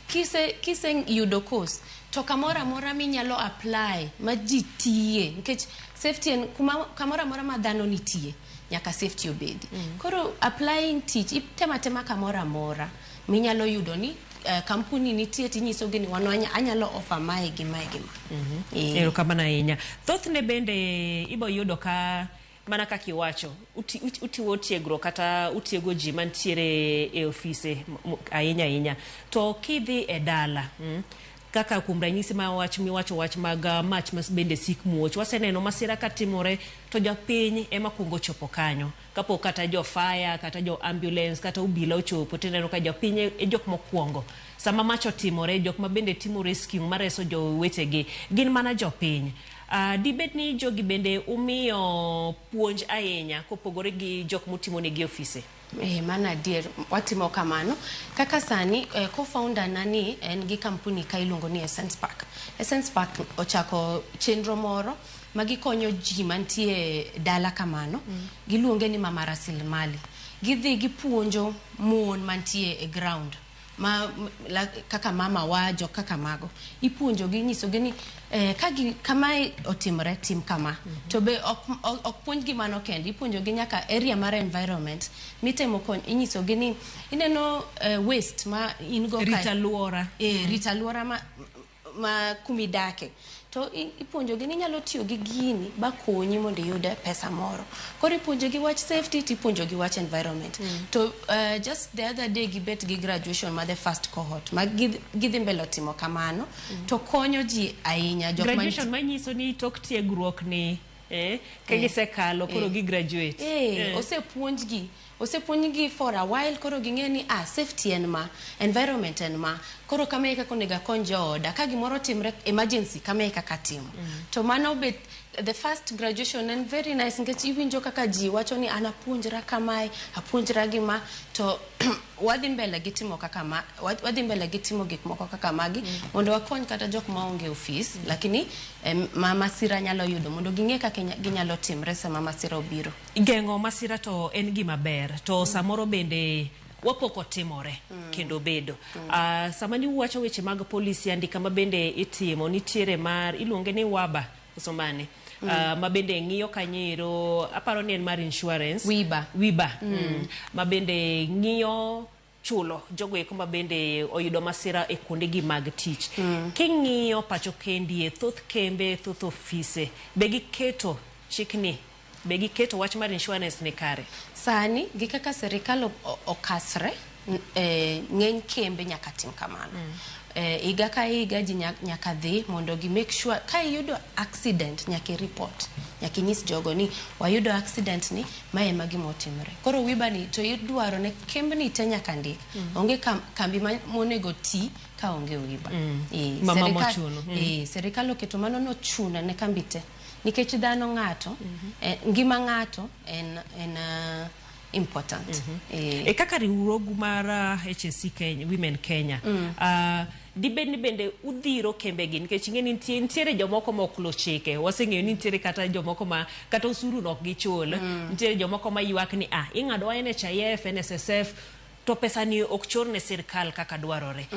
kise yudo course to kamoro amora minyalo apply ma ji tiye nikech safety en kamoro amora ma dhano nitie nyaka safety obedi koro applying teach tema kamora mora minyalo yudo ni kampuni nitie tinyiso gini wanonya anyalo offer mae gi mae gi ero kamana ahinya thothne bende ibo yudo ka mana kaki wacho utiwo tiegro kata utiego ji mantiere e ofise ahinya to kidhi e dala kaka kuom ranyisi ma miwacho wach mag mach mas bende sik muoch waseneno masira katimore to jopiny ema kungo chopo kanyo kapo kata jo fire kata jo ambulance kata ubila ochopo teneno ka jopiny e jok mokwongo sama mach otimore jok ma bende timo rescue mareso jo wetegi gin mana jopiny. Dibet ni jogi bende umiyo puonj ahinya kopogore gi jok motimo ne gi ofise. Mana dear watimo kamano kaka sani co-founder nani en gi kampuni ka iluongo ni Essence Park ochako chenro moro magikonyo ji mantie dala kamano giluonge ni Mama Rasilmali gidhi gipuonjo mon mantie e ground kaka mama wajo kaka mago ipuonjo gi nyiso gini kama otimre tim kama to be ok puonj gi mano kendi ipuonjo gi nyaka area mar environment mitemo kon inyiso gini ineno waste ma ingo rita luora rita luora ma kumidake to ipuonjo gi ni nyalo tiyo gi gini ba konyi mondo yude pesa moro koro ipuonjo gi wach safety tipuonjo gi wach environment to just the other day gibet gi graduation ma the first cohort ma gidhi mbele timo kamano to konyo ji ahinya graduation manyiso ni tok tiegruok ni kagisekalo koro gi graduate osepuonjgi for a while koro ging'eni safety en ma environment en ma koro kama eka konega konjo oda ka gimoro timre emergency kama eka katimo to mano bet the first graduation and very nice nikech iwinjo kaka ji wacho ni anapuonjra kamae apuonjra gima to wadhi mbele gitimo kaka wadhi mbele gitimo gik moko kaka magi mondo wakony kata jok ma onge ofis lakini masira nyalo yudo mondo ging'e kaka ginyalo timre sama masira obiro. Geng'o masira to en gima ber to samoro bende wapoko timore kendo bedo sama ni wacho weche mag polisi andika ma bende itimo nitiere mar iluonge ni waba somane ma bende ng'iyo kanyero aparo ni en mar insurance wiba ma bende ng'iyo chulo jogo eko ma bende oyudo masira e kuonde gi mag tich king'iyo pacho kendie thoth kembe thoth ofise be giketo chikni be giketo wach mar insurance ne kare sani gi kaka serikal okasre ng'eny kembe nyaka tim kamano iga ka iga ji nyaka dhi mondo gi make sure ka yudo accident nyaka report nyaka nyis jogo ni wayudo accident ni mae magi motimre koro wiba ni to idwaro ne kembe ni te nyaka ndik onge kambi monego ti ka onge wiba serikal oketo mano no chuna ne kambi te nikech dhano ng'ato ngima ng'ato en important kaka riwruogu mar HSC Kenya Women Kenya dibeni bende udhiro kembe gi nikech ing'eni nitiere jomoko ma ok lo chike waseng'eyo ni nitiere kata jomoko ma kata osuru nok gichul nitiere jomoko ma ywak ni ing'ado NHIF NSSF to pesa ni ok chor ne sirkal kaka dwarore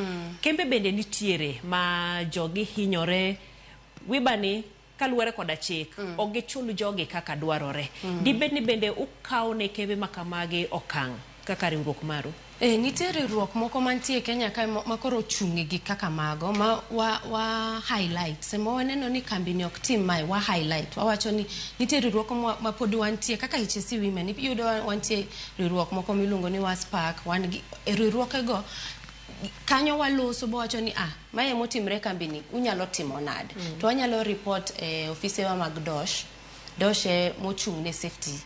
kembe bende nitiere ma jogi hinyore wibani kaluwore koda chik ogechul jogi kaka dwarore dibeni bende ukaw ne kembe makamagi okang' kaka riwruok maru nitiere riwruok moko mantie Kenya ka makoro chungi gi kaka mago ma wa highlight sema waneno ni kambi ni ok tim mai wa highlight wawacho ni nitiere riwruok ma pod wantie kaka HSC Women iyudo wantie riwruok moko miluongo ni Waspark wan gi riwruok go kanyo waloso bo wacho ni mae motimre kambi ni unyalo timo nade to wanyalo report ofise wa mag dosh mochung ne safety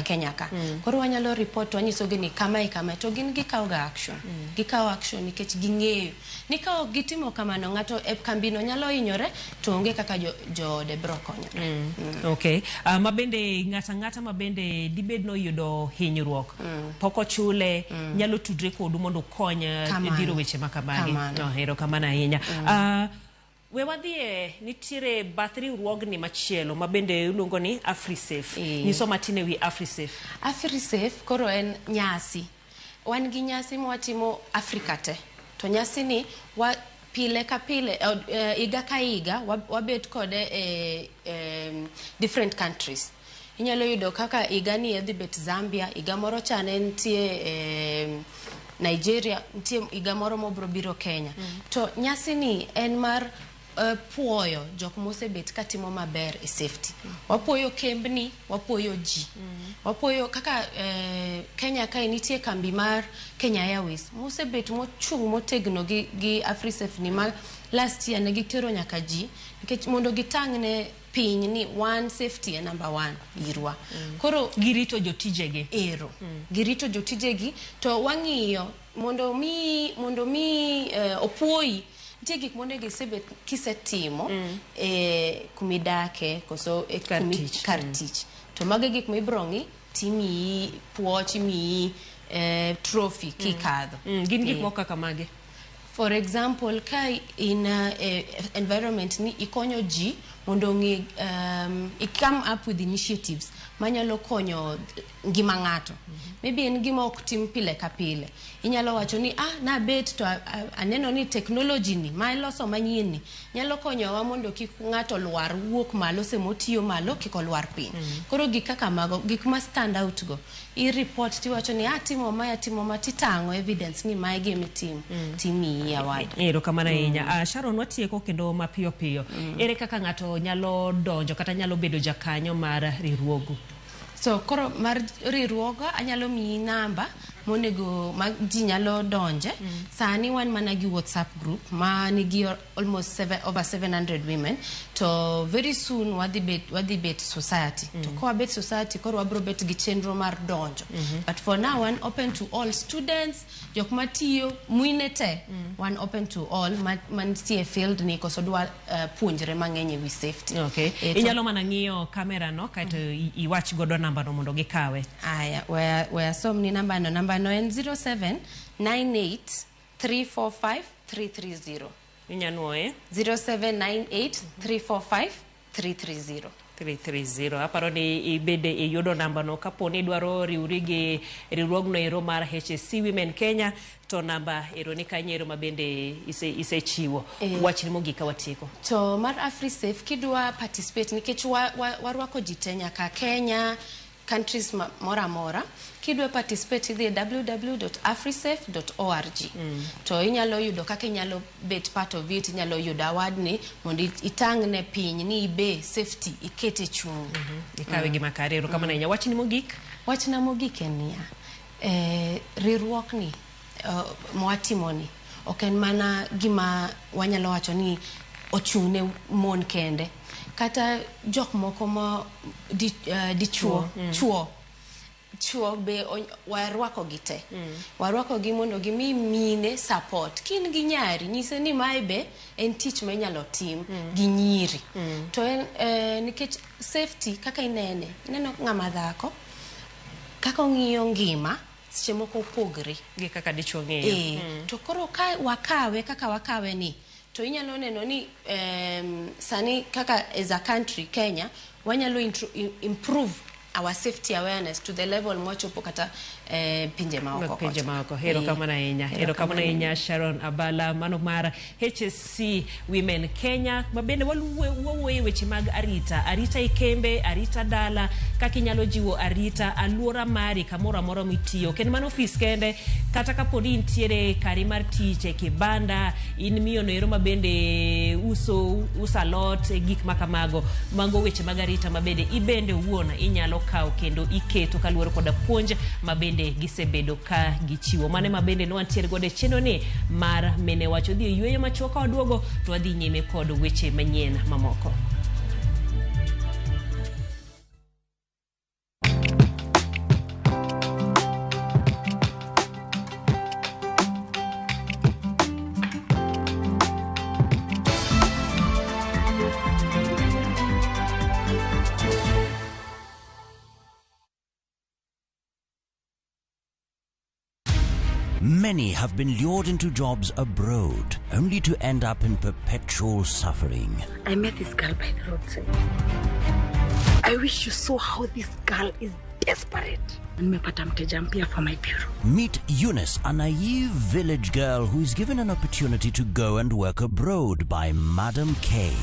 Kenya ka koro wanyalo report wanyisogi ni kama to gin gikaw ga action nikech ging'eyo ni ka gitimo kamano ng'ato e kambi no nyalo hinyore to onge kaka jo de bro konyo ma bende ng'ata ma bende dibed no yudo hinyruok poko chule nyalo tudre kodu mondo kony dhiro weche makamagi hero kamana ahinya we wadhie nitiere bathri riwruogni machielo ma bende iluongo ni AfriSafe nyiso matine wi AfriSafe koro en nyasi wan gi nyasi mwatimo Afrika te to nyasi ni pile ka pile iga ka iga wabet kode different countries inyalo yudo kaka iga ni edhi bet Zambia iga moro chane ntie Nigeria ntie iga moro mobro biro Kenya to nyasi ni en mar puoyo jok mosebet katimo maber e safety wapuoyo kembni wapuoyo ji wapuoyo kaka Kenya ka nitie kambi mar Kenya Airways mosebet mochung motegno gi AfriSafe ni ma last year ne gitero nyaka ji nikech mondo gitang' ne piny ni one safety e number 1 irwa koro girito jotijegi girito jotijegi to wang'iyo mondo mi opuoyi ntie gik monego isebet kisetimo kumidake koso kar tich to mage gik mibrongi timi puoch mi trophy kikadho gin gik moko kaka mage for example ka in environment ni ikonyo ji mondo ngi come up with initiatives manyalo konyo ngima ng'ato maybe en gima ok tim pile ka pile inyalo wacho ni na bet to aneno ni technology ni ma iloso manyien ni nyalo konyowa mondo kik ng'ato lwar wuok malo semotiyo malo kik olwar piny koro gik kaka mago gik ma stand out go i report tiwacho ni timo ma titango evidence ni mae gima timi ya wide ero kamana ahinya Sharon watieko kendo mapiyo piyo ere kaka ng'ato nyalo donjo kata nyalo bedo jakanyo mar riwruogu so koro mar riwruoga anyalo miyi namba monego ma ji nyalo donje. Sani wan mana gi WhatsApp group ma nigi almost over 700 women. To very soon wadhi bet society. To ko bet society koro wabro bet gi chenro mar donjo. But for now one open to all students, jok matiyo muinete, one open to all man tie field ni koso dwa puonjre mang'eny wi safety. Okay. Inyalo mana ng'iyo kamera no kaito iwach godo namba no mondo gikawe. Aya, where some ni namba no en 0798345330. Inyanuoe 0798345330. 330. Aparo ni ibede yudo namba no kapo ni dwaro riurigi riwruogno ero mar HSC Women Kenya to namba ero ni kanyero mabende isechiwo. Wach ni mogika watieko. To mar AfriSafe kidwa participate nikech warwako jitenya ka Kenya countries mora kidwa participate idhi www.afrisafe.org. To inyalo yudo kaka inyalo bet part of it, inyalo yudo award ni mondo itang ne piny ni ibe safety ikete chung. Ikawe gima karero kama na wach ni mogik. Wach na mogik en niya riwruok ni mwatimoni ok en mana gima wanyalo wacho ni ochung ne mon kende kata jok moko ma dichuo chuo be warwako gite warwako gi mondo gimi mine support kin gi nyari nyise ni mae be en tich ma inyalo tim gi nyiri to nikech safety kaka ineno ng'ama dhako kaka ng'iyo ngima seche moko pogri gi kaka dichuo ng'iyo to koro ka wakawe ni to inyalo neno ni sani kaka as a country Kenya wanyalo improve our safety awareness to the level mwachopo kata pinje maoko. Hero kama na inya Sharon Abala mano mara HSC Women Kenya mabende waluwe weche mag arita ikembe arita dala kaka inyalo jiwo arita aluora mari kamora moro mitiyo ken man office kende kata kaponi ntiere kari mar tich e kibanda in miyo no ero mabende usa lot gik makamago mango weche mag arita mabende ibende uona inyalo kaw kendo iketo kaluoro koda puonj mabende gisebedo ka gichiwo mane mabende no antiere gode cheno ni mar mene wacho dhi yweyo machoka oduogo to adhi nyime kod weche manyien mamoko. Many have been lured into jobs abroad, only to end up in perpetual suffering. I met this girl by the roadside. I wish you saw how this girl is desperate. Nimepata mteja mpya for my bureau. Meet Eunice, a naive village girl who is given an opportunity to go and work abroad by Madam K.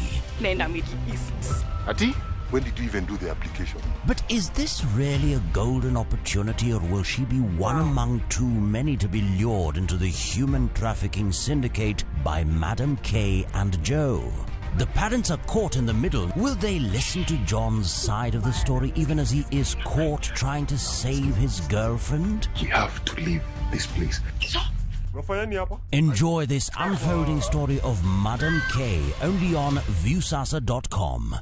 Nenda Middle East. Ati? When did you even do the application? But is this really a golden opportunity, or will she be one among too many to be lured into the human trafficking syndicate by Madam K and Joe? The parents are caught in the middle. Will they listen to John's side of the story even as he is caught trying to save his girlfriend? We have to leave this place. Enjoy this unfolding story of Madam K only on viewsasa.com.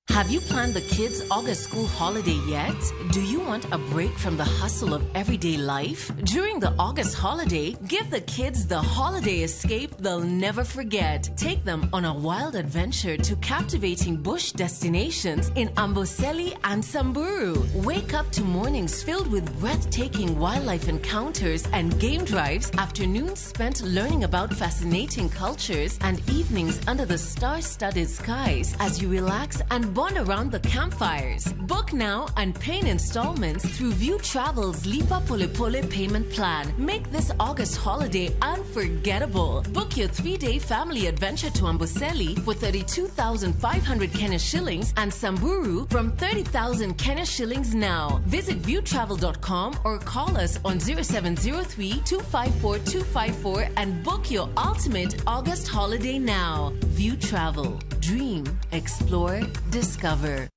Have you planned the kids' August school holiday yet? Do you want a break from the hustle of everyday life? During the August holiday, give the kids the holiday escape they'll never forget. Take them on a wild adventure to captivating bush destinations in Amboseli and Samburu. Wake up to mornings filled with breathtaking wildlife encounters and game drives, afternoons spent learning about fascinating cultures, and evenings under the star-studded skies as you relax and bond around the campfires. Book now and pay in installments through View Travel's Lipa Pole Pole payment plan. Make this August holiday unforgettable. Book your 3-day family adventure to Amboseli for 32,500 Kenya shillings and Samburu from 30,000 Kenya shillings now. Visit viewtravel.com or call us on 0703-254-254 and book your ultimate August holiday now. View Travel. Dream, explore, discover.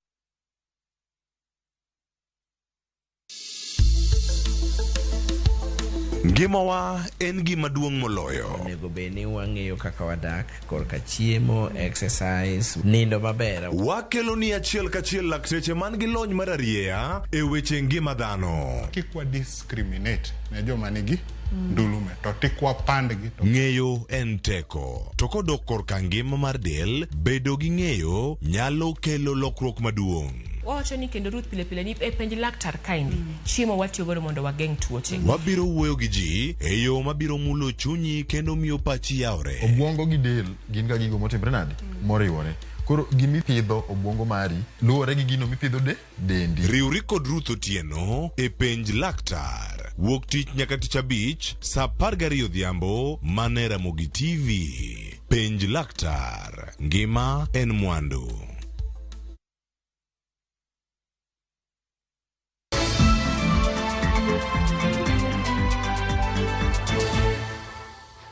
Ngimawa en gima duong' moloyo. Onego bed ni wang'eyo kaka wadak, korka chiemo, exercise, nindo maber. Wakelo ni achiel kachiel lakteche man gi lony mar arieya e weche ngima dhano. Kik wa discriminate ne joma nigi ndulume to tikwa pandgi. Ng'eyo en teko. To kodok korka ngima mar del, bedo gi ng'eyo nyalo kelo lokruok maduong'. Wacho ni kendo Ruth pile ni e penj laktar kaindi chiemo watiyo godo mondo wageng' tuoche. Wabiro wuoyo gi ji e yo mabiro mulo chunyi kendo miyo pachi yawre. Obwongo gi del gin ga gigo motimre nade moriwore. Koro gimipidho obwongo mari luwore gi gino mipidho dendi. Riwri kod Ruth Otieno e penj laktar. Wuok tich nyaka tich abich saa 12 odhiambo mane Ramogi TV. Penj laktar. Ngima en mwandu.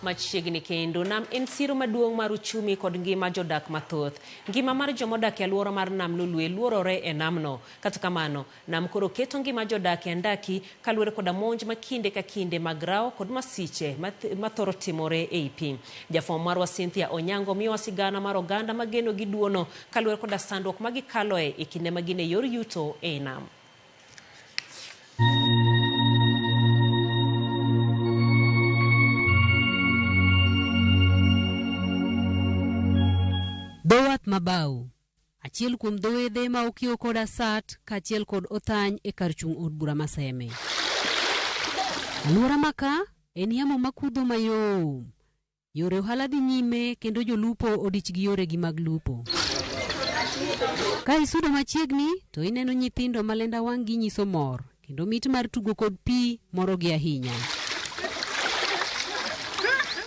Machiegni kendo nam en siro maduong' mar uchumi kod ngima jodak mathoth. Ngima mar jomodak e alwora mar nam Lolwe luorore e namno. Kata kamano, nam koro keto ngima jodak e andaki kaluwore koda monj ma kinde ka kinde mag rawo kod masiche mathoro timore ei pi. Jafwambo marwa Cynthia Onyango miyo sigana mar oganda mageno gi duono kaluwore koda sandruok ma gikaloe e kinde ma gin e yor yuto e nam. Dhowath Mabau, achiel kuom dhowedhe ma okiewo koda sat kaachiel kod othany e kar chung' od bura Maseme. Alwora maka en yamo makudho mayom. Yore ohala dhi nyime kendo jolupo odich gi yore gi mag lupo. Ka isudo machiegni to ineno nyithindo malenda wang' gi nyiso mor kendo mit mar tugo kod pi moro gi ahinya.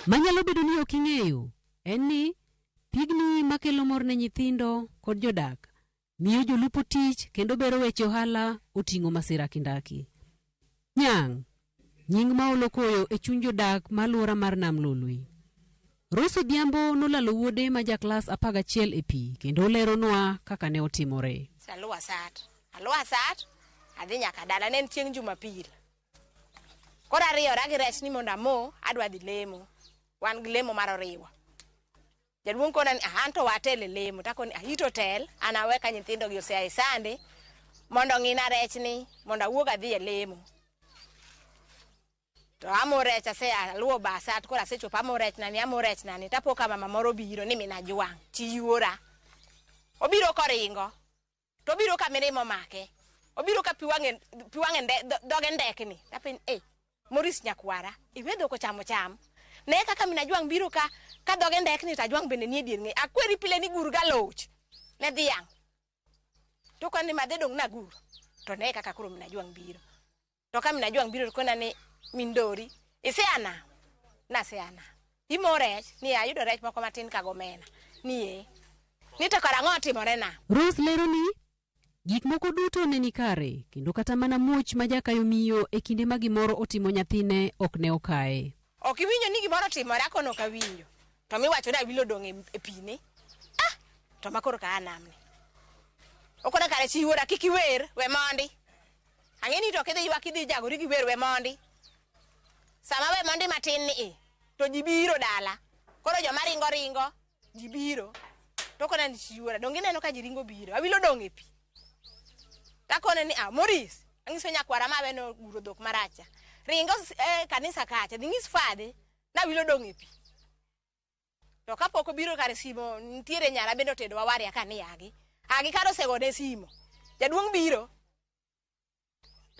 Manyalo bedo ni ok ing'eyo en ni pigni makelo mor ne nyithindo kod jodak miyo jolupo tich kendo bero weche ohala oting'o masira kindaki. Nyang' nying ma olokoyo e chuny jodak malwora mar nam Lolwe. Rose Odhiambo nolalo wuode ma jaklas 11 e pi kendo leronwa kaka ne otimore. Aluwa sat adhi nyaka dala, ne en chieng' Jumapil. Koro ariyora gi rech ni mondo amo adwa dhi lemo. Wan gi lemo mar oriwa. Jaduong' kona ni anto watele lemo takoni ahito tel anawe ka nyithindo gi osea sande mondo ng'ina rech ni mondo awuog adhi e lemo. To amo rech aluwo basat kora asechopo amo rech nani tapoka mama moro biro ni mina jwang' chi yuora. Obiro koringo to obiro ka mirimo make. Obiro ka piwange doge ndekni. Tapin Morris nyakwara iwedo ko chamo cham. Ne kaka mina jwang' biro ka doge ndekni ta jwang' bende nie dier ng'e. Akweri pile ni gur galoch ne dhiang'. To kani madhe dong' na gur. To ne kaka kuro mina jwang' biro. To ka mina jwang' biro kona ni Mindori iseana na seana imo rech ni ayudo rech moko matin kagomena ni to kara ng'o timore na. Rose lero ni gik moko duto ne ni kare kendo kata mana muoch ma jakayo miyo e kinde ma gimoro otimo nyathine ok ne okaye. Ok iwinjo ni gimoro timore akono ka winjo to miwacho na wilo dong' e pine to makoro ka anamni okona kare chiwora kik iwer we mondi ang'eni to kidhi ywak idhi jagori gi wer we mondi. Sama we mondi matin ni to jibiro dala. Koro joma ringo jibiro. To kona ni chiwora dong' ineno ka jiringo biro. Awilo dong' e pi. Takone ni Morris ang'iso nyakwara mawe no guro dhok maracha. Ringo kanisa kacha ding'is fade na wilo dong' e pi. To kapok obiro kare simo ntiere nyara bendo tedo wawaria ka ni agi karo segone simo. Jaduong' biro.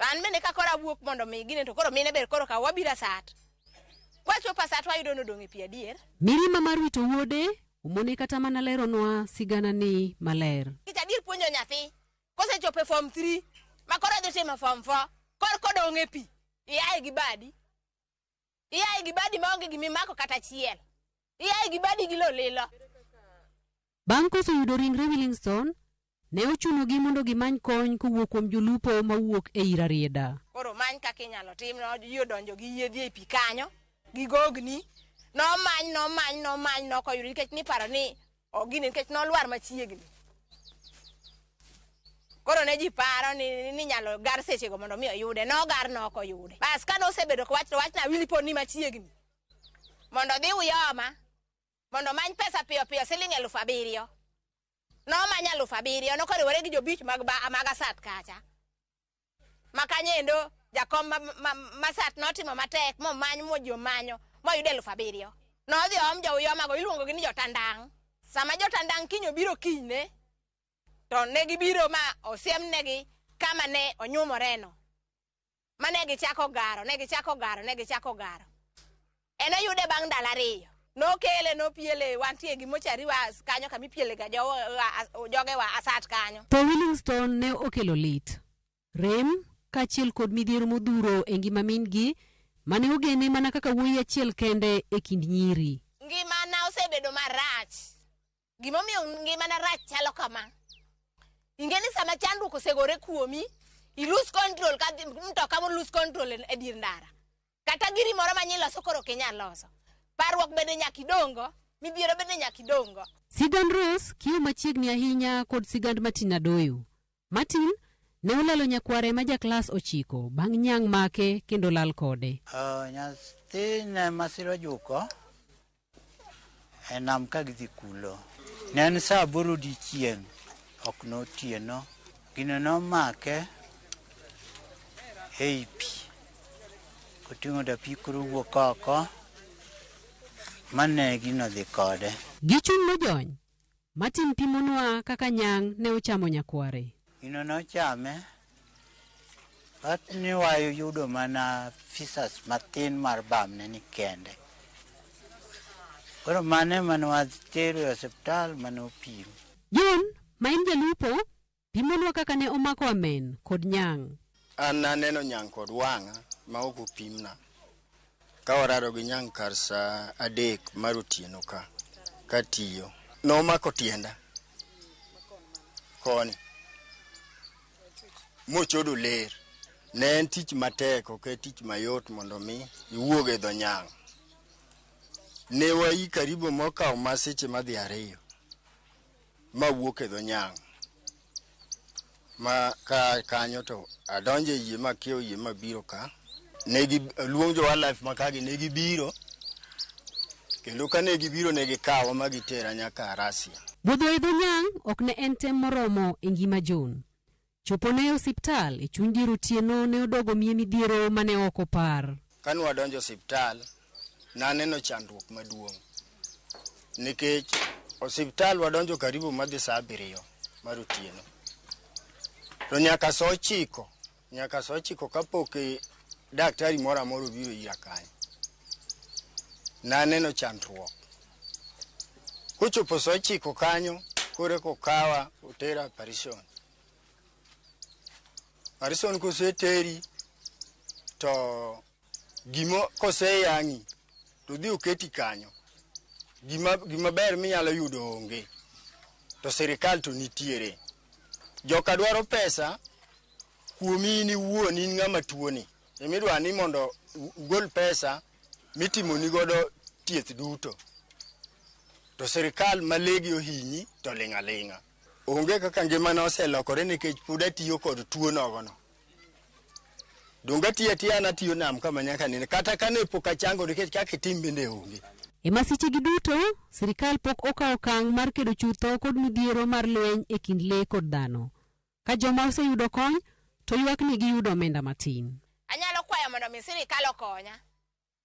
An bende ka kora wuok mondo mi gine to koro mine ber koro ka wabira sat. Kwachopa sat wayudo no dong' e pi adier. Mirima mar wito wuode umone kata mana leronwa sigana ni maler. Adier puonjo nyathi kosechopo form 3 ma koro dhi timo form 4 kor kodong' e pi. Iyae gi badi maonge gimimako kata chiel. Iyae gi badi gi lolilo. Bang' koso yudo ringre Willingston ne ochunogi mondo gimany kony kowuok kuom jolupo mawuok e Irarieda. Koro many kaka inyalo tim no donjo gi yiedhi e pi kanyo gi gogni nomany nokoyudo nikech ni paro ni ogini nikech nolwar machiegni. Koro ne ji paro ni nyalo gar sechego mondo mi oyude. No gar no ok oyude. Bas ka nosebedo ko wach na wili pod ni machiegni. Mondo dhi Uyoma, mondo many pesa piyo piyo siling 7,000. No manya 7,000 no koriwore gi jobich mag Asat kacha. Makanyendo jakom Masat notimo matek many mojomanyo moyude 7,000. No dhi jo Uyoma go iluongo gi ni jotandang. Sama jotandang kinyo biro kinyne to ne gibiro ma osiemnegi kama ne onyumoreno. Mane gichako garo. En oyude bang' ndalo 2. Nokele nopiele wantie gimochari was kanyo kama ipiele ga joge wa Asat kanyo. To Willingstone ne okelo lit. Rem kachiel kod midhiero modhuro e ngima min-gi mane ogene mana kaka wuoyi achiel kende e kind nyiri. Ngimana osebedo marach. Gimomiyo ngimana rach chalo kama. Ingeni sama chandruok osegore kuomi, i lose control ka mtoka mo lose control e dir ndara. Kata giri moro manyiloso koro kinya loso. Parruok bende nyakidongo, midhiero bende nyakidongo. Sigand Rose kiyo machiegni ahinya kod sigand Martin Adoyo. Martin ne olalo nyakware ma jaklas 9 bang' nyang' make kendo lal kode. Nyathi ne masiro juko enam ka gidhi kulo. Ne en sa 8 odiechieng', ok notieno. Gino nomake ei pi. Koting'o dapi koro wuok oko. Mane gino dhi kode. Gichung' mojony. Martin pimonwa kaka nyang' ne ochamo nyakware. Gino nochame. At ni wayo yudo mana fisas matin mar bamne ni kende. Koro mane wadhi tero e osiptal mane opim. John, ma en jalupo, pimonwa kaka ne omako amen kod nyang'. An naneno nyang' kod wang'a ma ok opimna. Ka warado gi nyang' kar sa 3 mar otieno ka tiyo. Nomako tienda. Koni. Mochodo ler. Ne en tich matek, ok tich mayot mondo mi iwuog e dho nyang'. Ne wai karibu mokaw maseche madhi 2 ma wuok e dho nyang'. Ma kanyo to adonje yie ma kiew yie mabiro ka. Negi luong jo wildlife makagi negi biro. Kendo ka negi biro negi kawo ma gitera nyaka Arasia. Budho e dho nyang' ok ne en tem moromo e ngima John. Chopone e osiptal e chuny dier otieno ne odogo miye midhiero mane ok opar. Kane wadonjo osiptal, naneno chandruok maduong'. Nikech osiptal wadonjo karibu madhi sa 7 mar otieno. To nyaka sa 9 kapok daktari moro amora obiro ira kanyo. Naneno chandruok. Kochopo sa 9 kanyo, kore kokawa otera Parison. Parison koseteri to gimo koseyang'i to dhi oketi kanyo. Gima ber minyalo yudo onge. To sirikal to nitiere. Joka dwaro pesa kuomi ni wuoni ng'ama tuoni. Emidwa ni mondo ugol pesa mitimoni godo thieth duto. To sirikal malegi ohinyi to ling'a ling'a. Onge kaka ngimana oselokore nikech pod atiyo kod tuo nogono. Donga tiya natiyo nam kama nyaka nene. Kata kane pok achango nikech kaka itim bende onge. E masichegi duto, sirikal pok okawo okang' mar kedo chutho kod midhiero mar lweny e kind le kod dhano. Ka joma oseyudo kony, to ywak ni giyudo omenda matin. Anyalo kwayo mondo mi sirikal okonya.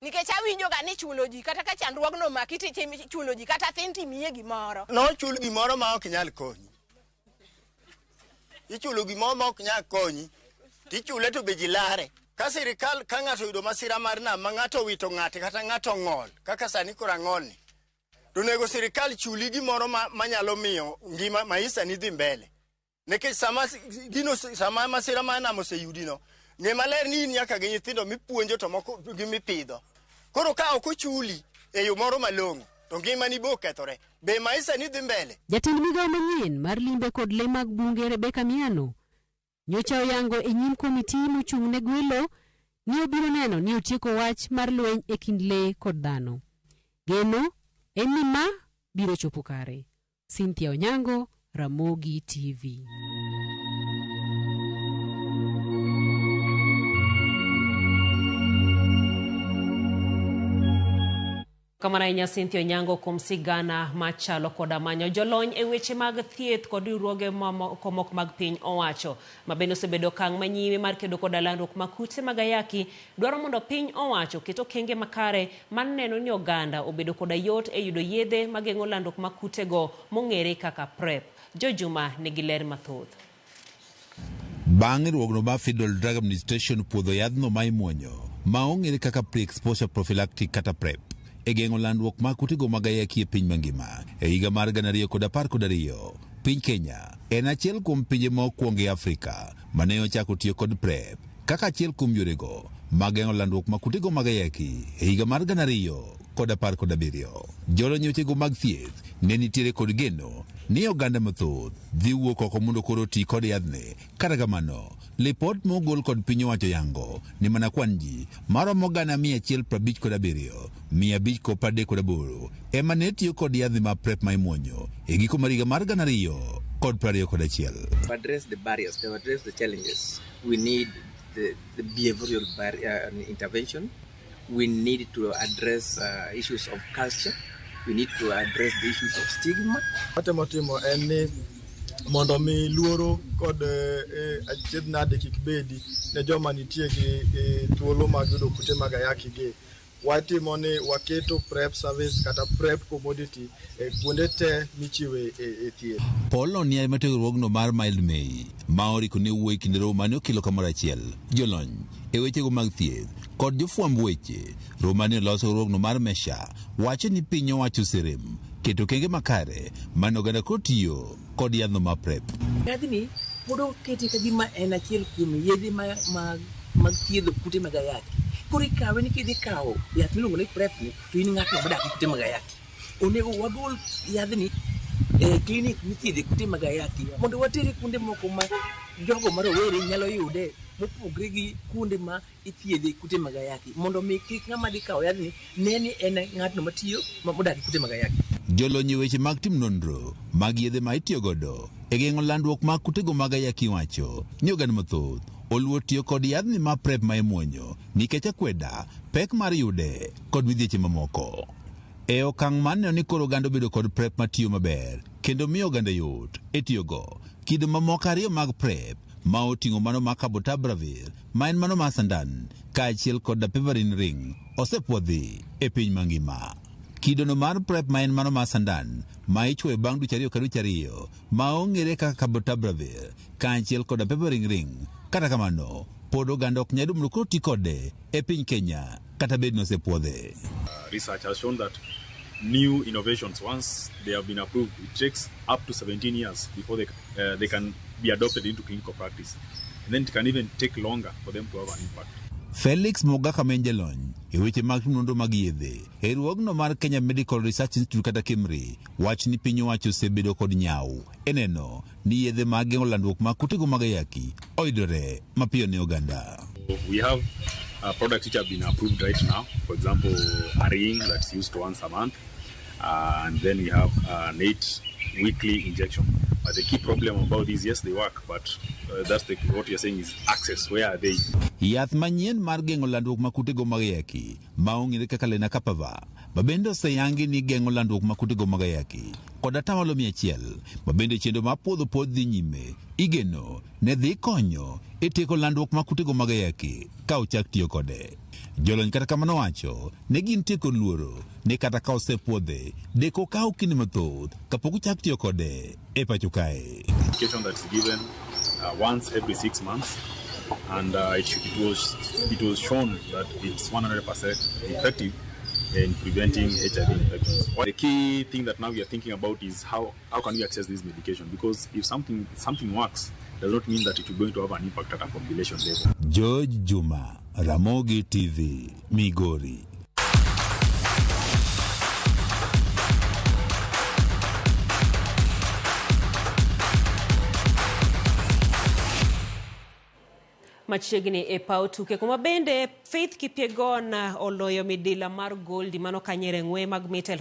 Nikech awinjo ga ni chulo ji kata ka chandruogno makiti chulo ji kata thin timiye gimoro. No chulo gimoro ma ok nyal konyi. Ichulo gimoro ma ok nyal konyi. Tichule to bejilare. Ka sirikal ka ng'ato yudo masira mar nam ma ng'ato wito ng'ate kata ng'ato ng'ol kaka sani kora ng'olni. To nego sirikal chuli gimoro manyalo miyo ngima maisha ni dhi mbele. Nikech sama masira mar nam oseyudino. Ng'e maler ni nyaka gi nyithindo mipuonjo to moko gi mipidho. Koro ka ok ochuli e yo moro malong'o to ngima ni bo kethore. Be maisha ni dhi mbele. Jatend migawo manyien mar limbe kod le mag bunge Rebecca Miano nyocha oyango e nyim komiti mochung' ne gwelo ni obiro neno ni otieko wach mar lweny e kind le kod dhano. Geno en ni ma biro chopo kare. Cynthia Onyango, Ramogi TV. Kamana Cynthia Onyango kuom sigana machalo koda manyo jolony e weche mag thieth kod riwruoge mamoko mok mag piny owacho mabende osebedo okang' manyime mar kedo koda landruok mag kute mag ayaki dwaro mondo piny owacho keto okenge makare mar neno ni oganda obedo koda yot e yudo yedhe mageng'o landruok mag kutego mong'ere kaka PrEP. Jojuma nigi ler mathoth. Bang' riwruogno mar Federal Drug Administration puodho yadhno ma imuonyo ma ong'ere kaka pre-exposure prophylactic kata PrEP e geng'o landruok mag kutego mag ayaki e piny mangima. E higa mar 2012, piny Kenya en achiel kuom pinje mokwongo e Afrika mane ochako tiyo kod PrEP kaka achiel kuom yorego mag geng'o landruok mag kutego mag ayaki e higa mar 2017. Jolony wechego mag thieth ne nitiere kod geno ni oganda mathoth dhi wuok oko mondo koro ti kod yadhne. Kata kamano, lipot mogol kod piny owacho yango ni mana kwan ji maromo 157 538 ema ne tiyo kod yadhne ma PrEP ma imuonyo e giko mar higa mar 2021. To address the barriers, to address the challenges, we need the behavioral intervention. We need to address issues of culture. We need to address the issues of stigma. Matemo en ni mondo mi luoro kod achiedh nade kik bedi ne joma nitie gi thuolo mag yudo kute mag ayaki gi. Watimo ni waketo PrEP service kata PrEP commodity kuonde te michiwe e thieth. Paul Onia ma riwruogno mar Mild May ma oriko ne wuoyi kinde romo mane okelo kamoro achiel jolony e wechego mag thieth kod jofwamb weche. Romo mane oloso riwruogno mar Mesha wacho ni piny owacho serem keto okenge makare mane oganda kotiyo kod yadhno mar PrEP. Yadhni pod okete ka gima en achiel kuom yedhe mag thiedho kute mag ayaki. Koro ikawe ni kidhi kawo yath miluongo ni PrEP ni to in ng'at modak gi kute mag ayaki. Onego wagol yadhni e klinik mithiedhe kute mag ayaki mondo watere kuonde moko ma jogo marowere nyalo yude mopogre gi kuonde ma ithiedhe kute mag ayaki mondo mi kik ng'ama dhi kawo yadhni ne ni en ng'atno matiyo modak gi kute mag ayaki. Jolony e weche mag tim nonro mag yedhe ma itiyo godo e geng'o landruok mag kutego mag ayaki wacho ni oganda mathoth oluwo tiyo kod yadhni ma PrEP ma imuonyo nikech akweda, pek mar yude kod midhieche mamoko. E okang' maneno ni koro oganda obedo kod PrEP matiyo maber kendo miyo oganda yot e tiyogo, kido mamoko ariyo mag PrEP ma oting'o mano mar cabotegravir ma en mano mar sandan kaachiel kod dapivirine ring osepwodhi e piny mangima. Kidono mar PrEP ma en mano mar sandan ma ichwoyo bang' dweche 2 ka dweche 2 ma ong'ere kaka cabotegravir kaachiel kod dapivirine ring. Kata kamano, pod oganda ok nyalo mondo koti kode e piny Kenya kata bed nosepwodhe. Research has shown that new innovations, once they have been approved, it takes up to 17 years before they can be adopted into clinical practice. And then it can even take longer for them to have an impact. Felix Mogaka menjelony e weche mag nonro mag yedhe e riwruogno mar Kenya Medical Research Institute kata KEMRI wach ni piny owacho osebedo kod nyau e neno ni yedhe mag geng'o landruok mag kutego mag ayaki oyudore mapiyo ne oganda. We have products which have been approved right now. For example, a ring that's used once a month, and then we have an 8-weekly injection. But the key problem about these, yes, they work, but what you're saying is access. Where are they? Yath manyien mar geng'o landruok mag kutego mag ayaki ma ong'ere kaka lenacapavir mabende oseyangi ni geng'o landruok mag kutego mag ayaki kod 100% mabende chenro mar puodho pod dhi nyime igeno ne dhi konyo e tieko landruok mag kutego mag ayaki ka ochak tiyo kode. Jolony kata kamano wacho ne gin tieko luoro ni kata ka osepuodhe deko kawo kinde mathoth kapok ochak tiyo kode e pacho kae. Medication that's given once every 6 months, and it was shown that it's 100% effective in preventing HIV infections. The key thing that now we are thinking about is how can we access this medication, because if something works, does not mean that it is going to have an impact at a population level. George Juma, Ramogi TV, Migori. Machiegni e paw tuke kuma bende Faith Kipyegon oloyo midila mar gold mano kanyere ng'we mag mita